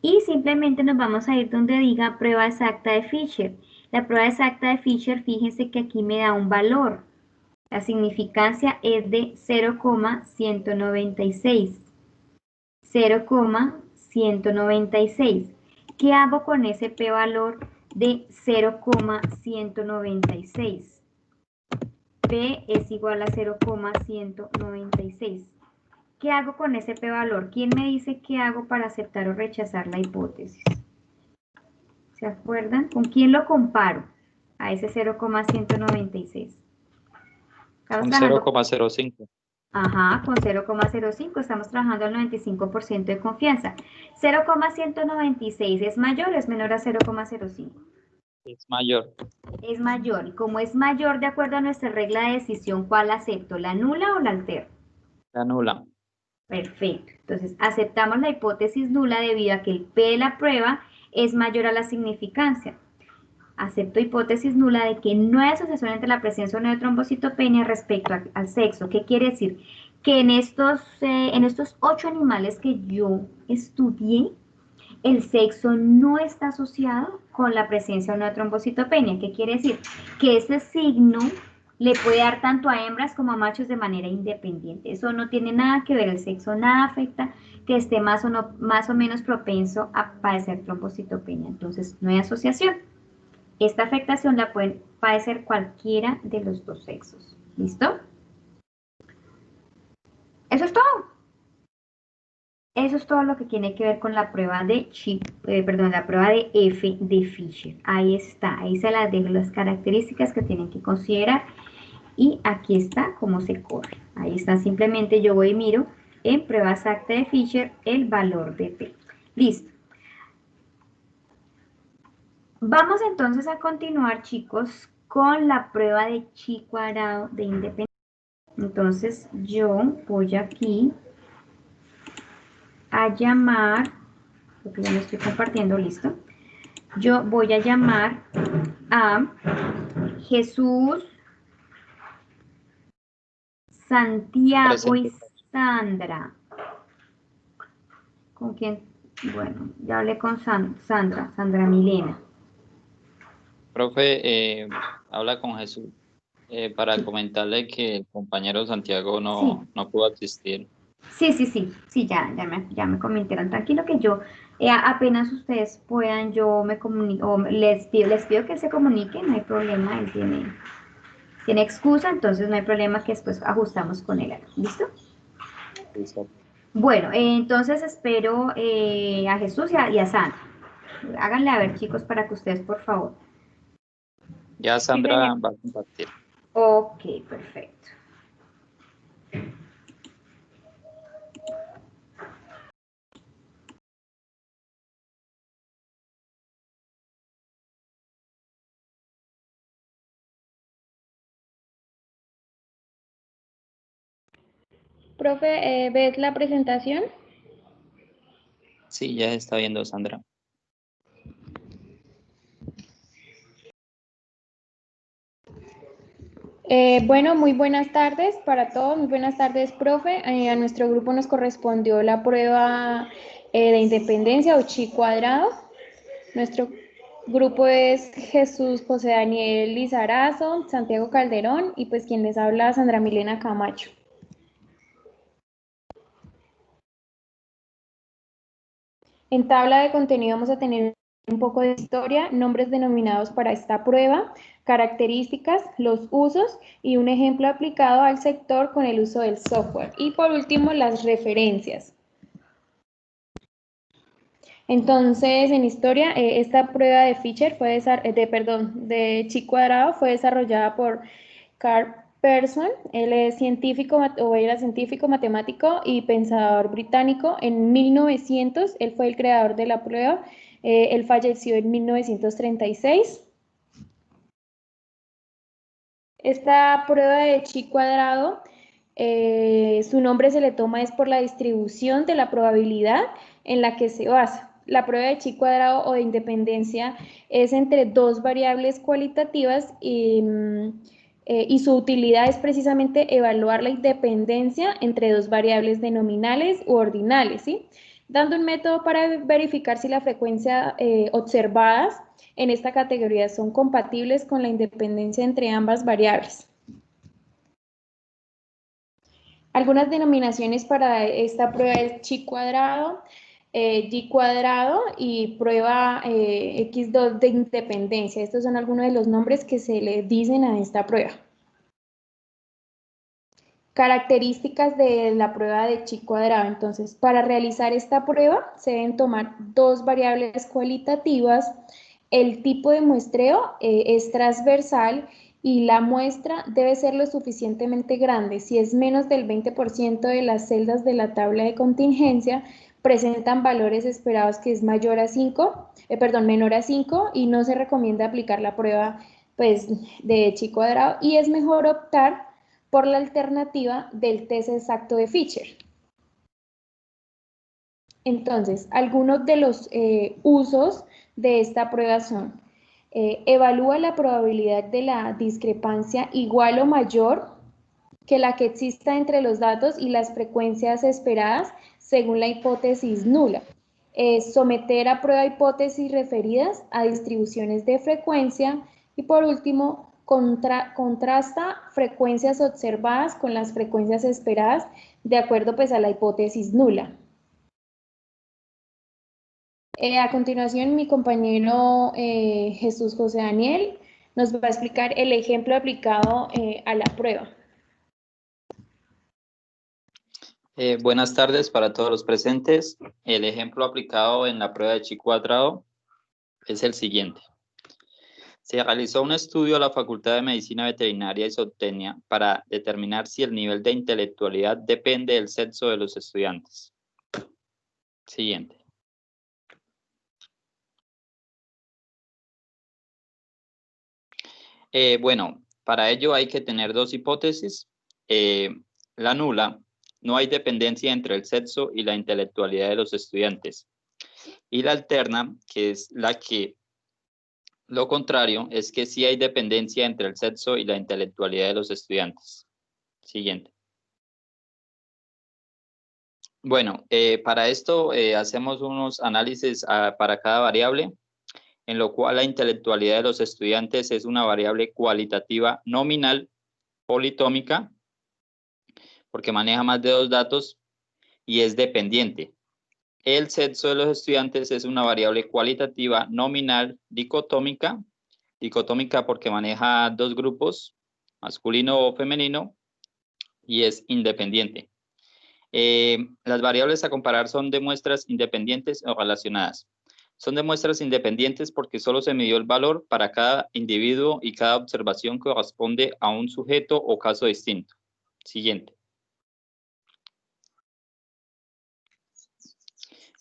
Y simplemente nos vamos a ir donde diga prueba exacta de Fisher. La prueba exacta de Fisher, fíjense que aquí me da un valor. La significancia es de 0,196. 0,196. ¿Qué hago con ese p-valor de 0,196? P es igual a 0,196. ¿Qué hago con ese P valor? ¿Quién me dice qué hago para aceptar o rechazar la hipótesis? ¿Se acuerdan? ¿Con quién lo comparo a ese 0,196? Con Trabajando 0,05. Ajá, con 0,05 estamos trabajando al 95% de confianza. 0,196 ¿es mayor o es menor a 0,05? Es mayor. Es mayor. Y como es mayor, de acuerdo a nuestra regla de decisión, ¿cuál acepto? ¿La nula o la altero? La nula. Perfecto. Entonces, aceptamos la hipótesis nula debido a que el P de la prueba es mayor a la significancia. Acepto hipótesis nula de que no hay asociación entre la presencia o no de trombocitopenia respecto al sexo. ¿Qué quiere decir? Que en estos 8 animales que yo estudié, el sexo no está asociado con la presencia o no de trombocitopenia. ¿Qué quiere decir? Que ese signo le puede dar tanto a hembras como a machos de manera independiente. Eso no tiene nada que ver, el sexo nada afecta que esté más o menos propenso a padecer trombocitopenia. Entonces, no hay asociación. Esta afectación la pueden padecer cualquiera de los dos sexos. ¿Listo? Eso es todo. Eso es todo lo que tiene que ver con la prueba de la prueba de F de Fisher. Ahí está, ahí se las dejo las características que tienen que considerar. Y aquí está cómo se corre. Ahí está, simplemente yo voy y miro en prueba exacta de Fisher el valor de P. Listo. Vamos entonces a continuar, chicos, con la prueba de chi cuadrado de independencia. Entonces yo voy aquí a llamar, porque ya me estoy compartiendo, listo. Yo voy a llamar a Jesús, Santiago y Sandra. ¿Con quién? Bueno, ya hablé con Sandra Milena. Profe, habla con Jesús para comentarle que el compañero Santiago no pudo asistir. Sí, ya me comentaron. Tranquilo que yo, apenas ustedes puedan, yo me comunico, o les pido que se comuniquen, no hay problema, él tiene excusa, entonces no hay problema que después ajustamos con él. ¿Listo? Listo. Bueno, entonces espero a Jesús y a Sandra. Háganle a ver, chicos, para que ustedes, por favor. Ya Sandra va a compartir. Ok, perfecto. Profe, ¿ves la presentación? Sí, ya está viendo Sandra. Bueno, muy buenas tardes para todos, muy buenas tardes, profe. A nuestro grupo nos correspondió la prueba de independencia o chi cuadrado. Nuestro grupo es Jesús José Daniel Lizarazo, Santiago Calderón y pues quien les habla, Sandra Milena Camacho. En tabla de contenido vamos a tener un poco de historia, nombres denominados para esta prueba, características, los usos y un ejemplo aplicado al sector con el uso del software. Y por último, las referencias. Entonces, en historia, esta prueba de Fisher de chi cuadrado fue desarrollada por Carl Pearson. Él es científico, o era científico, matemático y pensador británico. En 1900, él fue el creador de la prueba. Él falleció en 1936. Esta prueba de chi cuadrado, su nombre se le toma es por la distribución de la probabilidad en la que se basa. La prueba de chi cuadrado o de independencia es entre dos variables cualitativas y su utilidad es precisamente evaluar la independencia entre dos variables denominales u ordinales, ¿sí? Dando un método para verificar si la frecuencia observadas en esta categoría son compatibles con la independencia entre ambas variables. Algunas denominaciones para esta prueba es chi cuadrado, y cuadrado y prueba X2 de independencia. Estos son algunos de los nombres que se le dicen a esta prueba. características de la prueba de chi cuadrado. Entonces, para realizar esta prueba se deben tomar dos variables cualitativas. El tipo de muestreo es transversal y la muestra debe ser lo suficientemente grande. Si es menos del 20% de las celdas de la tabla de contingencia, presentan valores esperados que es menor a 5 y no se recomienda aplicar la prueba pues, de chi cuadrado y es mejor optar por la alternativa del test exacto de Fisher. Entonces, algunos de los usos de esta prueba son: evalúa la probabilidad de la discrepancia igual o mayor que la que exista entre los datos y las frecuencias esperadas según la hipótesis nula. Someter a prueba hipótesis referidas a distribuciones de frecuencia. Y por último, contrasta frecuencias observadas con las frecuencias esperadas de acuerdo pues, a la hipótesis nula. A continuación, mi compañero Jesús José Daniel nos va a explicar el ejemplo aplicado a la prueba. Buenas tardes para todos los presentes. El ejemplo aplicado en la prueba de chi cuadrado es el siguiente. Se realizó un estudio a la Facultad de Medicina Veterinaria y Zootecnia para determinar si el nivel de intelectualidad depende del sexo de los estudiantes. Siguiente. Bueno, para ello hay que tener dos hipótesis. La nula, no hay dependencia entre el sexo y la intelectualidad de los estudiantes. Y la alterna, que es la que lo contrario, es que sí hay dependencia entre el sexo y la intelectualidad de los estudiantes. Siguiente. Bueno, para esto hacemos unos análisis para cada variable, en lo cual la intelectualidad de los estudiantes es una variable cualitativa nominal politómica, porque maneja más de 2 datos y es dependiente. El sexo de los estudiantes es una variable cualitativa nominal dicotómica porque maneja 2 grupos, masculino o femenino, y es independiente. Las variables a comparar son de muestras independientes o relacionadas. Son de muestras independientes porque solo se midió el valor para cada individuo y cada observación corresponde a un sujeto o caso distinto. Siguiente.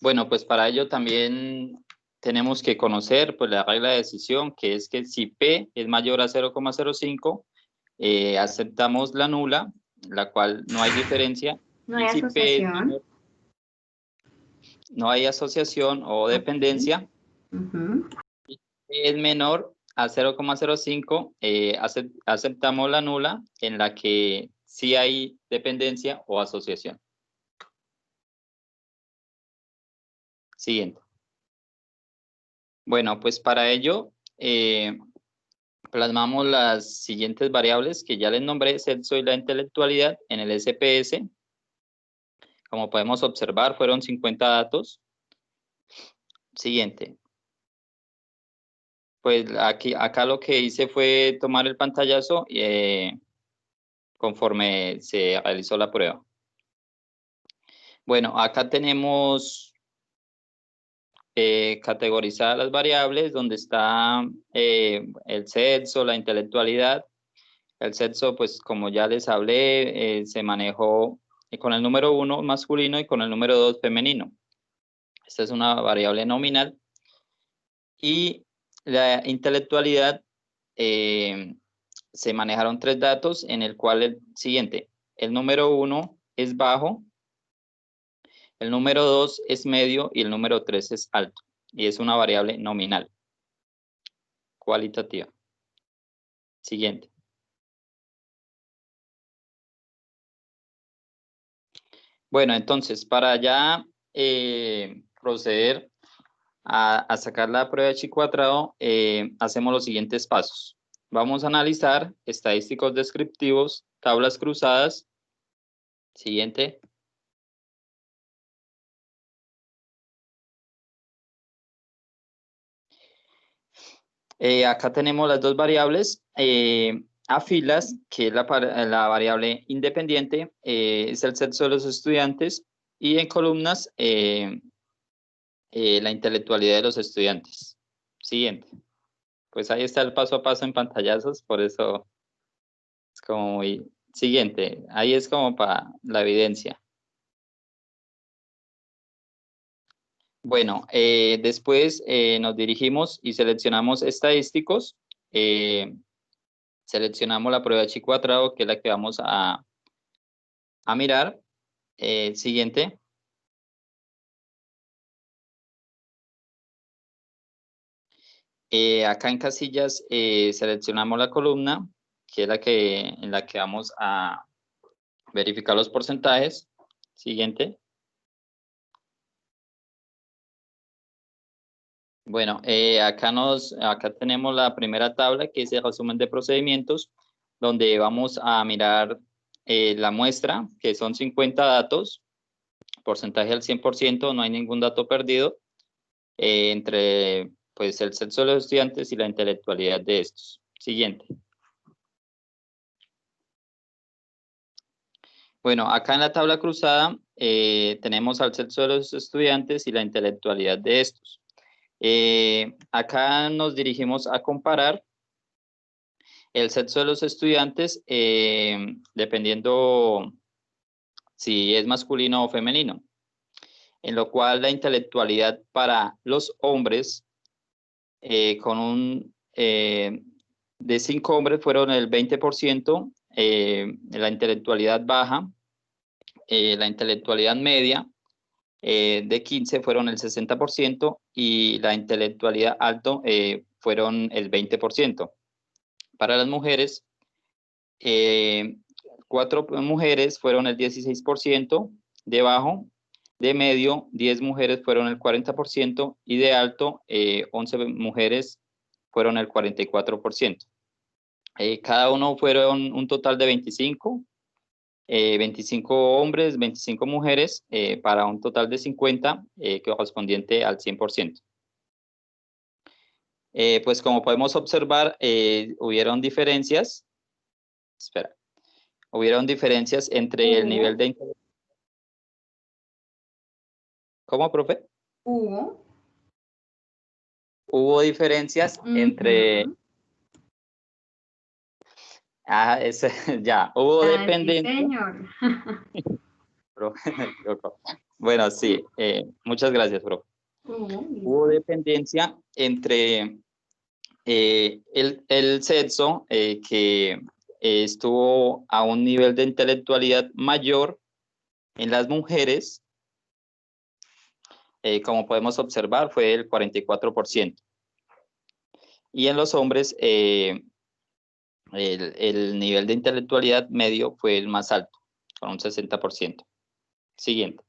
Bueno, pues para ello también tenemos que conocer pues, la regla de decisión, que es que si P es mayor a 0,05, aceptamos la nula, la cual no hay diferencia. No hay y si P es asociación. menor, no hay asociación o dependencia. Es menor a 0,05, aceptamos la nula en la que sí hay dependencia o asociación. Siguiente. Bueno, pues para ello plasmamos las siguientes variables que ya les nombré, sexo y la intelectualidad, en el SPS. Como podemos observar, fueron 50 datos. Siguiente. Pues acá lo que hice fue tomar el pantallazo conforme se realizó la prueba. Bueno, acá tenemos categorizadas las variables donde está el sexo, la intelectualidad. El sexo, pues como ya les hablé, se manejó con el número 1 masculino y con el número 2 femenino. Esta es una variable nominal. Y la intelectualidad, se manejaron 3 datos en el cual el siguiente, el número 1 es bajo, el número 2 es medio y el número 3 es alto. Y es una variable nominal, cualitativa. Siguiente. Bueno, entonces, para ya proceder a sacar la prueba de chi cuadrado, hacemos los siguientes pasos. Vamos a analizar estadísticos descriptivos, tablas cruzadas. Siguiente. Acá tenemos las dos variables. a filas, que es la variable independiente, es el sexo de los estudiantes, y en columnas, la intelectualidad de los estudiantes. Siguiente. Pues ahí está el paso a paso en pantallazos, por eso es como muy... Siguiente, ahí es como para la evidencia. Bueno, después nos dirigimos y seleccionamos estadísticos. Seleccionamos la prueba de chi cuadrado, que es la que vamos a mirar. Siguiente. Acá en casillas seleccionamos la columna, que es en la que vamos a verificar los porcentajes. Siguiente. Bueno, acá tenemos la primera tabla, que es el resumen de procedimientos, donde vamos a mirar la muestra, que son 50 datos, porcentaje al 100%, no hay ningún dato perdido, entre pues, el sexo de los estudiantes y la intelectualidad de estos. Siguiente. Bueno, acá en la tabla cruzada tenemos al sexo de los estudiantes y la intelectualidad de estos. Acá nos dirigimos a comparar el sexo de los estudiantes dependiendo si es masculino o femenino, en lo cual la intelectualidad para los hombres de 5 hombres fueron el 20%, la intelectualidad baja, la intelectualidad media, de 15 fueron el 60% y la intelectualidad alto fueron el 20%. Para las mujeres, 4 mujeres fueron el 16%, de bajo, de medio, 10 mujeres fueron el 40% y de alto, 11 mujeres fueron el 44%. Cada uno fueron un total de 25. 25 hombres, 25 mujeres, para un total de 50, correspondiente al 100%. Pues como podemos observar, hubieron diferencias. Hubieron diferencias entre el nivel de inteligencia. ¿Cómo, profe? Hubo diferencias entre... ya, hubo dependencia. Sí, señor. Bueno, sí, muchas gracias, profe. Hubo dependencia entre el sexo que estuvo a un nivel de intelectualidad mayor en las mujeres, como podemos observar, fue el 44%. Y en los hombres, el nivel de intelectualidad medio fue el más alto, con un 60%. Siguiente.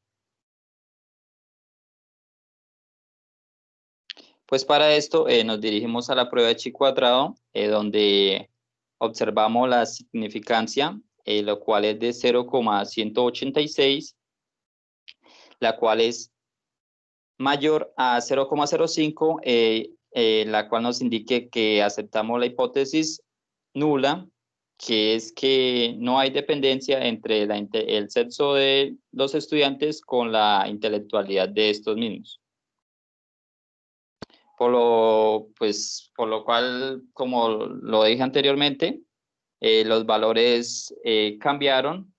Pues para esto nos dirigimos a la prueba de chi cuadrado, donde observamos la significancia, lo cual es de 0,186, la cual es mayor a 0,05, la cual nos indique que aceptamos la hipótesis nula, que es que no hay dependencia entre el sexo de los estudiantes con la intelectualidad de estos mismos. Por lo cual, como lo dije anteriormente, los valores cambiaron.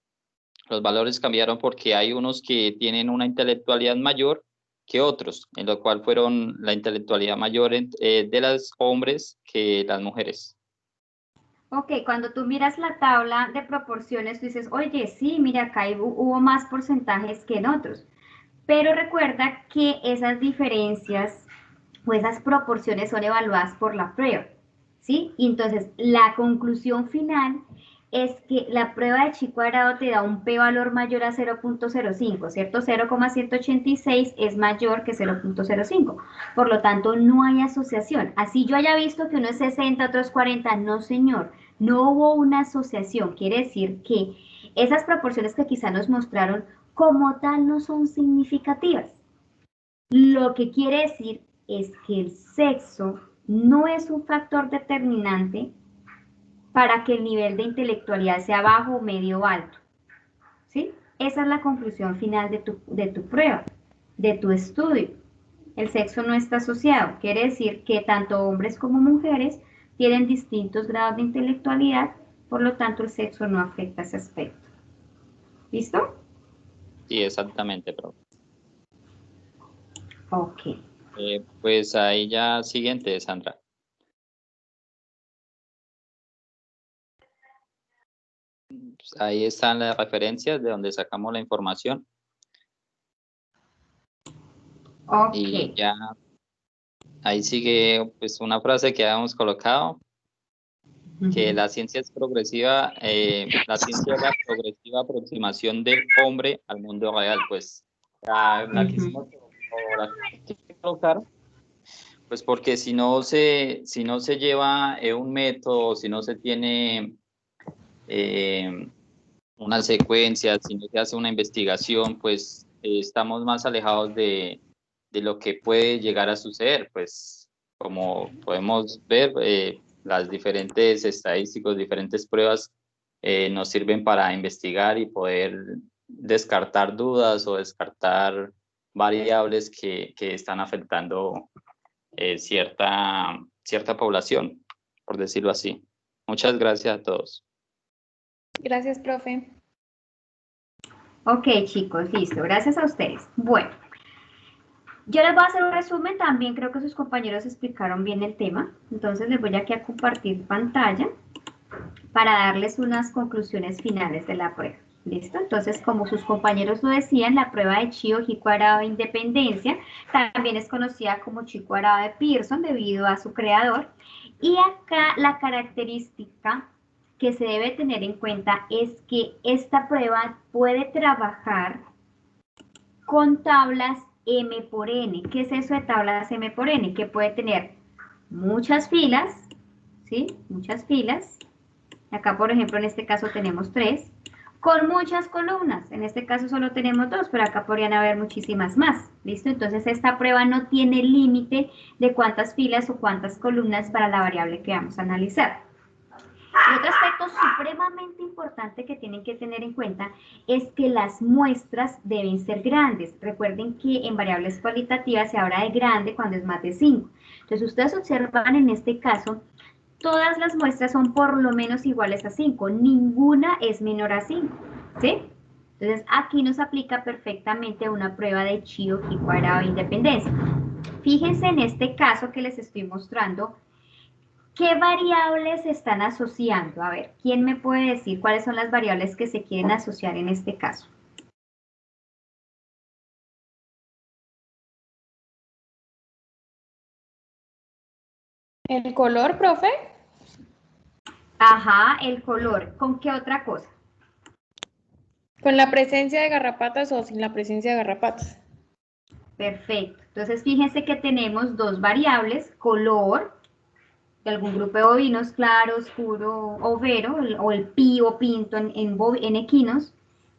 Los valores cambiaron porque hay unos que tienen una intelectualidad mayor que otros, en lo cual fueron la intelectualidad mayor de los hombres que las mujeres. Ok, cuando tú miras la tabla de proporciones, tú dices, oye, sí, mira, acá hubo más porcentajes que en otros. Pero recuerda que esas diferencias o esas proporciones son evaluadas por la prueba, ¿sí? Y entonces, la conclusión final es que la prueba de chi cuadrado te da un p-valor mayor a 0.05, ¿cierto? 0,186 es mayor que 0.05. Por lo tanto, no hay asociación. Así yo haya visto que uno es 60, otro es 40, no, señor. No hubo una asociación. Quiere decir que esas proporciones que quizá nos mostraron como tal no son significativas. Lo que quiere decir es que el sexo no es un factor determinante para que el nivel de intelectualidad sea bajo, medio o alto. ¿Sí? Esa es la conclusión final de tu prueba, de tu estudio. El sexo no está asociado, quiere decir que tanto hombres como mujeres tienen distintos grados de intelectualidad, por lo tanto el sexo no afecta ese aspecto. ¿Listo? Sí, exactamente, profe. Ok. Pues ahí ya siguiente, Sandra. Pues ahí están las referencias de donde sacamos la información Ok. y ya ahí sigue pues una frase que habíamos colocado, que la ciencia es progresiva, la ciencia es la progresiva aproximación del hombre al mundo real, pues la quisimos colocar, pues porque si no se lleva un método, si no se tiene una secuencia, si no se hace una investigación, pues estamos más alejados de lo que puede llegar a suceder, pues como podemos ver, las diferentes estadísticas, diferentes pruebas nos sirven para investigar y poder descartar dudas o descartar variables que están afectando cierta población, por decirlo así. Muchas gracias a todos. Gracias, profe. Ok, chicos, listo. Gracias a ustedes. Bueno, yo les voy a hacer un resumen. También creo que sus compañeros explicaron bien el tema. Entonces les voy aquí a compartir pantalla para darles unas conclusiones finales de la prueba. ¿Listo? Entonces, como sus compañeros lo decían, la prueba de Chi-Oji cuadrado de independencia también es conocida como Chi cuadrado de Pearson debido a su creador. Y acá la característica que se debe tener en cuenta es que esta prueba puede trabajar con tablas M por N. ¿Qué es eso de tablas M por N? Que puede tener muchas filas, ¿sí? Muchas filas. Acá, por ejemplo, en este caso tenemos 3, con muchas columnas. En este caso solo tenemos 2, pero acá podrían haber muchísimas más. ¿Listo? Entonces esta prueba no tiene límite de cuántas filas o cuántas columnas para la variable que vamos a analizar. Y otro aspecto supremamente importante que tienen que tener en cuenta es que las muestras deben ser grandes. Recuerden que en variables cualitativas se habla de grande cuando es más de 5. Entonces ustedes observan en este caso, todas las muestras son por lo menos iguales a 5. Ninguna es menor a 5. ¿Sí? Entonces aquí nos aplica perfectamente una prueba de Chi-Oji cuadrado de independencia. Fíjense en este caso que les estoy mostrando. ¿Qué variables se están asociando? A ver, ¿quién me puede decir cuáles son las variables que se quieren asociar en este caso? ¿El color, profe? Ajá, el color. ¿Con qué otra cosa? ¿Con la presencia de garrapatas o sin la presencia de garrapatas? Perfecto. Entonces, fíjense que tenemos dos variables, color, de algún grupo de bovinos, claro, oscuro, overo, o el pi o pinto en equinos,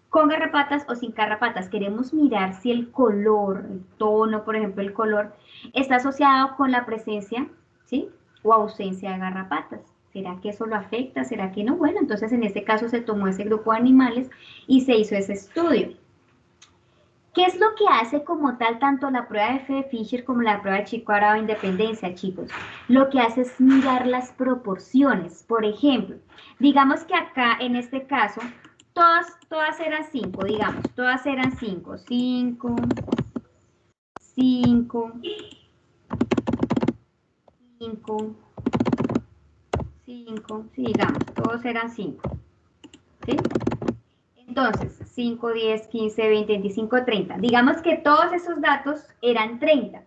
con garrapatas o sin garrapatas. Queremos mirar si el color, el tono, por ejemplo, el color, está asociado con la presencia, ¿sí? O ausencia de garrapatas. ¿Será que eso lo afecta? ¿Será que no? Bueno, entonces en este caso se tomó ese grupo de animales y se hizo ese estudio. ¿Qué es lo que hace como tal tanto la prueba de F de Fisher como la prueba de Chi-Cuadrado de independencia, chicos? Lo que hace es mirar las proporciones. Por ejemplo, digamos que acá en este caso, todas eran 5, digamos, todas eran 5, 5, 5, 5, 5, sí, digamos, todos eran 5, ¿sí? Entonces, 5, 10, 15, 20, 25, 30. Digamos que todos esos datos eran 30.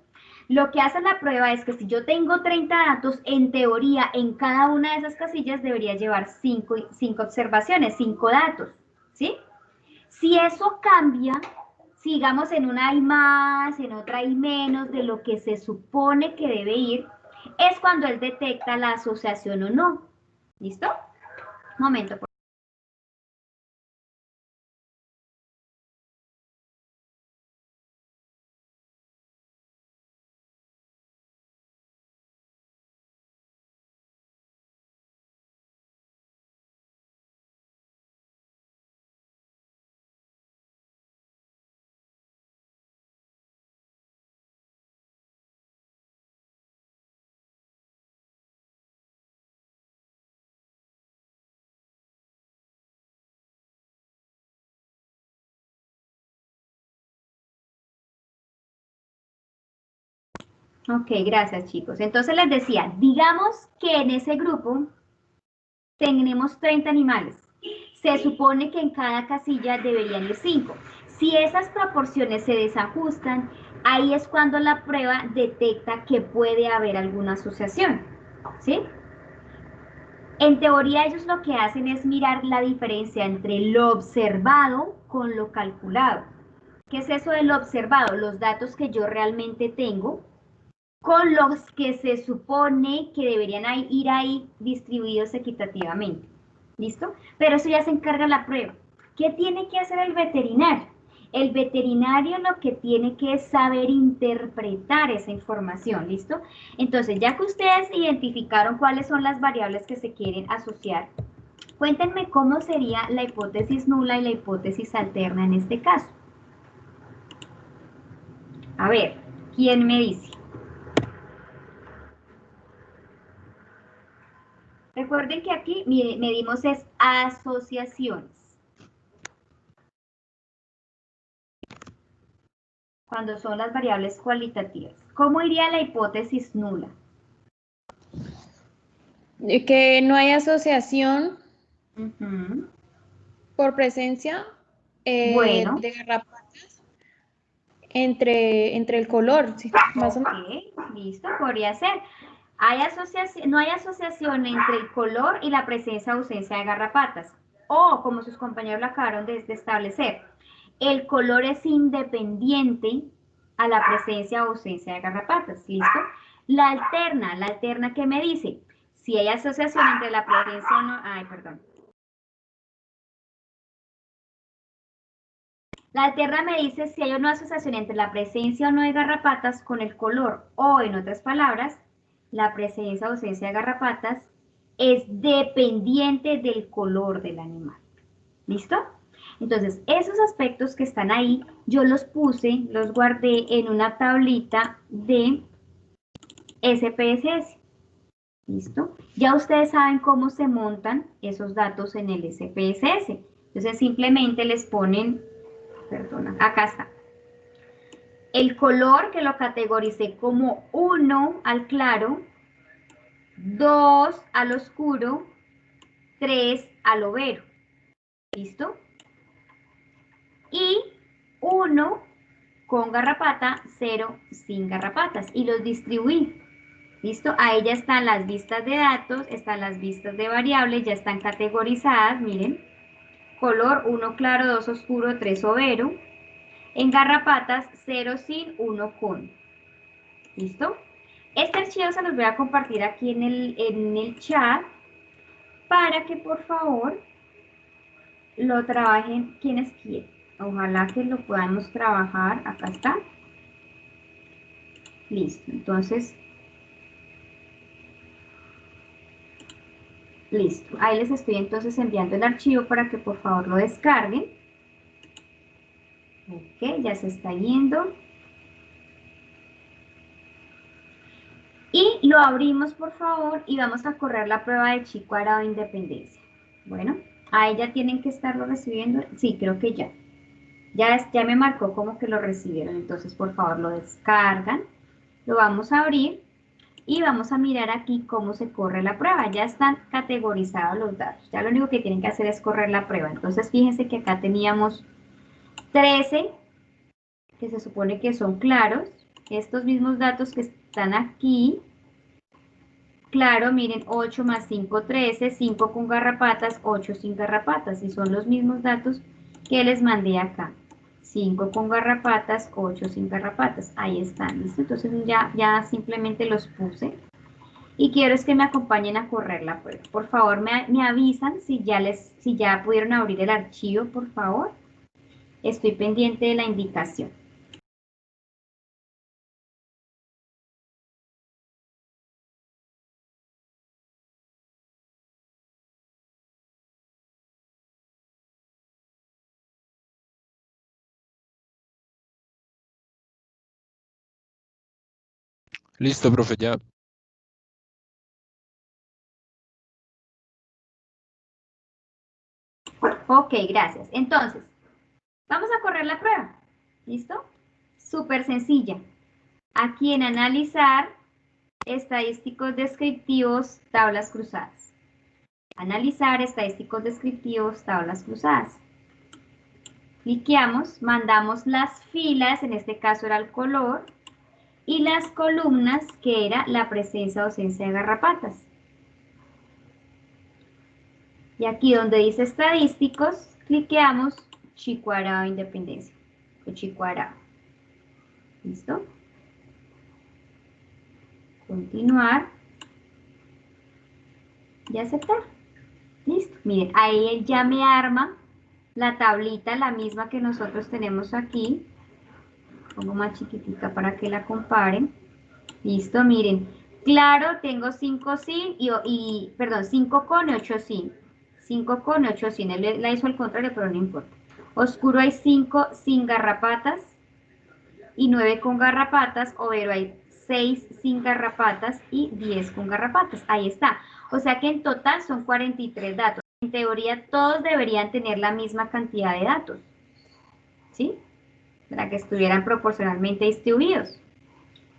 Lo que hace la prueba es que si yo tengo 30 datos, en teoría, en cada una de esas casillas debería llevar 5 observaciones, 5 datos, ¿sí? Si eso cambia, sigamos en una hay más, en otra hay menos de lo que se supone que debe ir, es cuando él detecta la asociación o no. ¿Listo? Un momento, Ok, gracias chicos. Entonces les decía, digamos que en ese grupo tenemos 30 animales. Se supone que en cada casilla deberían ir 5. Si esas proporciones se desajustan, ahí es cuando la prueba detecta que puede haber alguna asociación, ¿sí? En teoría ellos lo que hacen es mirar la diferencia entre lo observado con lo calculado. ¿Qué es eso de lo observado? Los datos que yo realmente tengo con los que se supone que deberían ir ahí distribuidos equitativamente. ¿Listo? Pero eso ya se encarga la prueba. ¿Qué tiene que hacer el veterinario? El veterinario lo que tiene que es saber interpretar esa información, ¿listo? Entonces, ya que ustedes identificaron cuáles son las variables que se quieren asociar, cuéntenme cómo sería la hipótesis nula y la hipótesis alterna en este caso. A ver, ¿quién me dice? Recuerden que aquí medimos es asociaciones. Cuando son las variables cualitativas. ¿Cómo iría la hipótesis nula? Que no hay asociación Ujú. por presencia Bueno, de garrapatas entre el color, sí, más o menos. ok, listo, podría ser. No hay asociación entre el color y la presencia o ausencia de garrapatas. O, como sus compañeros lo acabaron de establecer, el color es independiente a la presencia o ausencia de garrapatas. ¿Listo? La alterna que me dice, si hay asociación entre la presencia o no, ay, perdón. La alterna me dice si hay una asociación entre la presencia o no de garrapatas con el color, o en otras palabras, la presencia o ausencia de garrapatas es dependiente del color del animal. ¿Listo? Entonces, esos aspectos que están ahí, yo los puse, los guardé en una tablita de SPSS. ¿Listo? Ya ustedes saben cómo se montan esos datos en el SPSS. Entonces, simplemente les ponen, perdona, acá está. El color que lo categoricé como 1 al claro, 2 al oscuro, 3 al overo. ¿Listo? Y 1 con garrapata, 0 sin garrapatas. Y los distribuí. ¿Listo? Ahí ya están las vistas de datos, están las vistas de variables, ya están categorizadas, miren. Color 1 claro, 2 oscuro, 3 overo. En garrapatas 0 sin, 1 con. ¿Listo? Este archivo se los voy a compartir aquí en el chat para que por favor lo trabajen quienes quieran. Ojalá que lo podamos trabajar. Acá está. Listo. Entonces, listo. Ahí les estoy entonces enviando el archivo para que por favor lo descarguen. Ok, ya se está yendo. Y lo abrimos, por favor, y vamos a correr la prueba de chi cuadrado de independencia. Bueno, ahí ya tienen que estarlo recibiendo. Sí, creo que ya. Ya me marcó como que lo recibieron. Entonces, por favor, lo descargan. Lo vamos a abrir y vamos a mirar aquí cómo se corre la prueba. Ya están categorizados los datos. Ya lo único que tienen que hacer es correr la prueba. Entonces, fíjense que acá teníamos 13, que se supone que son claros. Estos mismos datos que están aquí. Claro, miren, 8 más 5, 13, 5 con garrapatas, 8 sin garrapatas, y son los mismos datos que les mandé acá. 5 con garrapatas, 8 sin garrapatas, ahí están, ¿listo? Entonces ya simplemente los puse. Y quiero es que me acompañen a correr la prueba. Por favor, me avisan si ya pudieron abrir el archivo, por favor. Estoy pendiente de la indicación. Listo, profe, ya. Ok, gracias. Entonces, vamos a correr la prueba. ¿Listo? Súper sencilla. Aquí en analizar, estadísticos descriptivos, tablas cruzadas. Analizar, estadísticos descriptivos, tablas cruzadas. Cliqueamos, mandamos las filas, en este caso era el color, y las columnas, que era la presencia o ausencia de garrapatas. Y aquí donde dice estadísticos, cliqueamos chi cuadrado independencia, o chi cuadrado. ¿Listo? Continuar. Y aceptar. Listo. Miren, ahí él ya me arma la tablita, la misma que nosotros tenemos aquí. Pongo más chiquitica para que la comparen. Listo, miren. Claro, tengo 5 sin perdón, 5 con y 8 sin. 5 con 8 sin. Él la hizo al contrario, pero no importa. Oscuro hay 5 sin garrapatas y 9 con garrapatas. Overo hay 6 sin garrapatas y 10 con garrapatas. Ahí está. O sea que en total son 43 datos. En teoría todos deberían tener la misma cantidad de datos. ¿Sí? Para que estuvieran proporcionalmente distribuidos.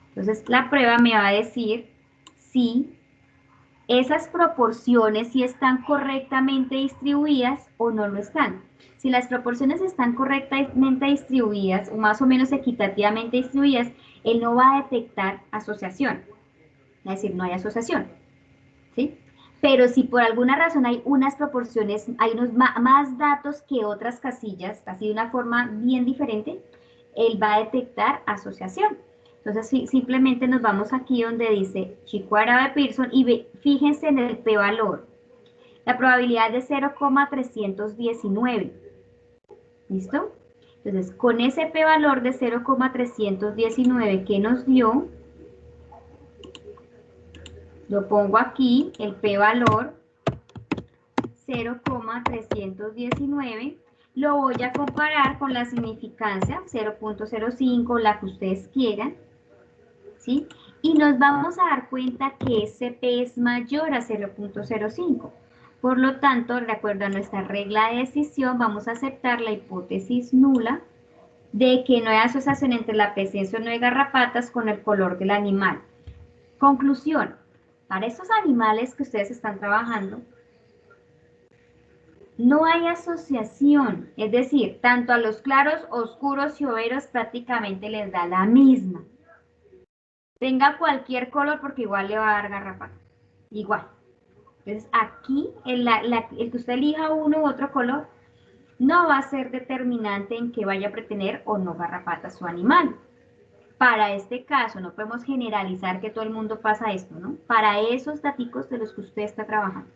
Entonces la prueba me va a decir si esas proporciones si están correctamente distribuidas o no lo están. Si las proporciones están correctamente distribuidas o más o menos equitativamente distribuidas, él no va a detectar asociación. Es decir, no hay asociación. ¿Sí? Pero si por alguna razón hay unas proporciones, hay unos más datos que otras casillas, así de una forma bien diferente, él va a detectar asociación. Entonces simplemente nos vamos aquí donde dice chi cuadrado de Pearson y fíjense en el p-valor. La probabilidad es de 0,319. ¿Listo? Entonces con ese p-valor de 0,319 que nos dio, lo pongo aquí, el p-valor 0,319, lo voy a comparar con la significancia 0.05, la que ustedes quieran, ¿sí? Y nos vamos a dar cuenta que ese p es mayor a 0.05. Por lo tanto, de acuerdo a nuestra regla de decisión, vamos a aceptar la hipótesis nula de que no hay asociación entre la presencia o no de garrapatas con el color del animal. Conclusión, para estos animales que ustedes están trabajando, no hay asociación, es decir, tanto a los claros, oscuros y overos prácticamente les da la misma. Tenga cualquier color porque igual le va a dar garrapata, igual. Entonces aquí el que usted elija uno u otro color no va a ser determinante en que vaya a pretener o no garrapata su animal. Para este caso, no podemos generalizar que todo el mundo pasa esto, ¿no? Para esos daticos de los que usted está trabajando.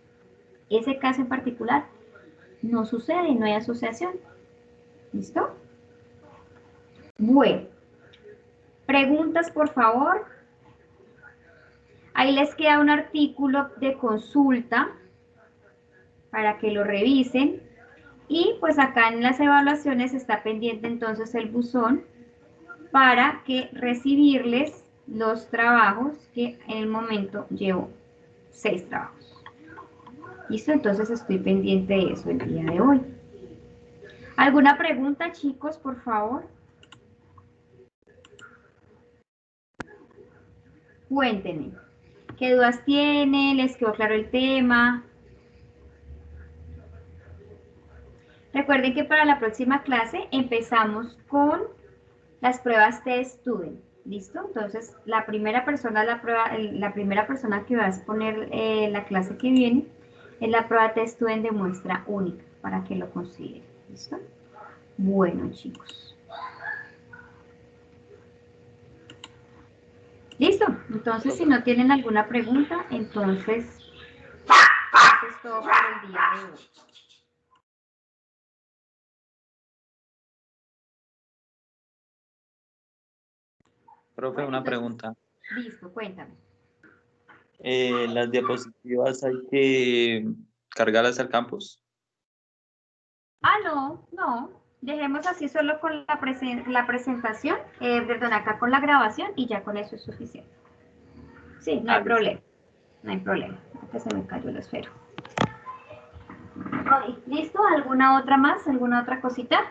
Ese caso en particular no sucede, no hay asociación. ¿Listo? Bueno. Preguntas, por favor. Ahí les queda un artículo de consulta para que lo revisen. Y pues acá en las evaluaciones está pendiente entonces el buzón para que recibirles los trabajos que en el momento llevo 6 trabajos. ¿Listo? Entonces estoy pendiente de eso el día de hoy. ¿Alguna pregunta, chicos, por favor? Cuéntenme. ¿Qué dudas tienen? ¿Les quedó claro el tema? Recuerden que para la próxima clase empezamos con las pruebas Test Student. ¿Listo? Entonces, la primera persona que va a exponer la clase que viene es la prueba Test Student de muestra única, para que lo consideren. ¿Listo? Bueno, chicos. ¿Listo? Entonces, si no tienen alguna pregunta, entonces, eso es todo por el día de hoy. Profe, una pregunta. Listo, cuéntame. ¿Las diapositivas hay que cargarlas al campus? No. Dejemos así solo con la presentación, perdón, acá con la grabación y ya con eso es suficiente. Sí, no hay problema. No hay problema. Acá se me cayó el esfero. ¿Listo? ¿Alguna otra más? ¿Alguna otra cosita?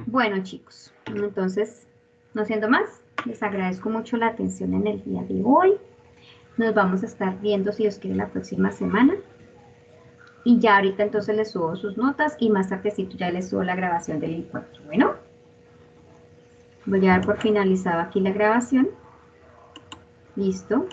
Bueno. Bueno, chicos, entonces, no siendo más, les agradezco mucho la atención en el día de hoy. Nos vamos a estar viendo, si Dios quiere, la próxima semana. Y ya ahorita entonces les subo sus notas y más tardecito ya les subo la grabación del encuentro. Bueno, voy a dar por finalizado aquí la grabación. Listo.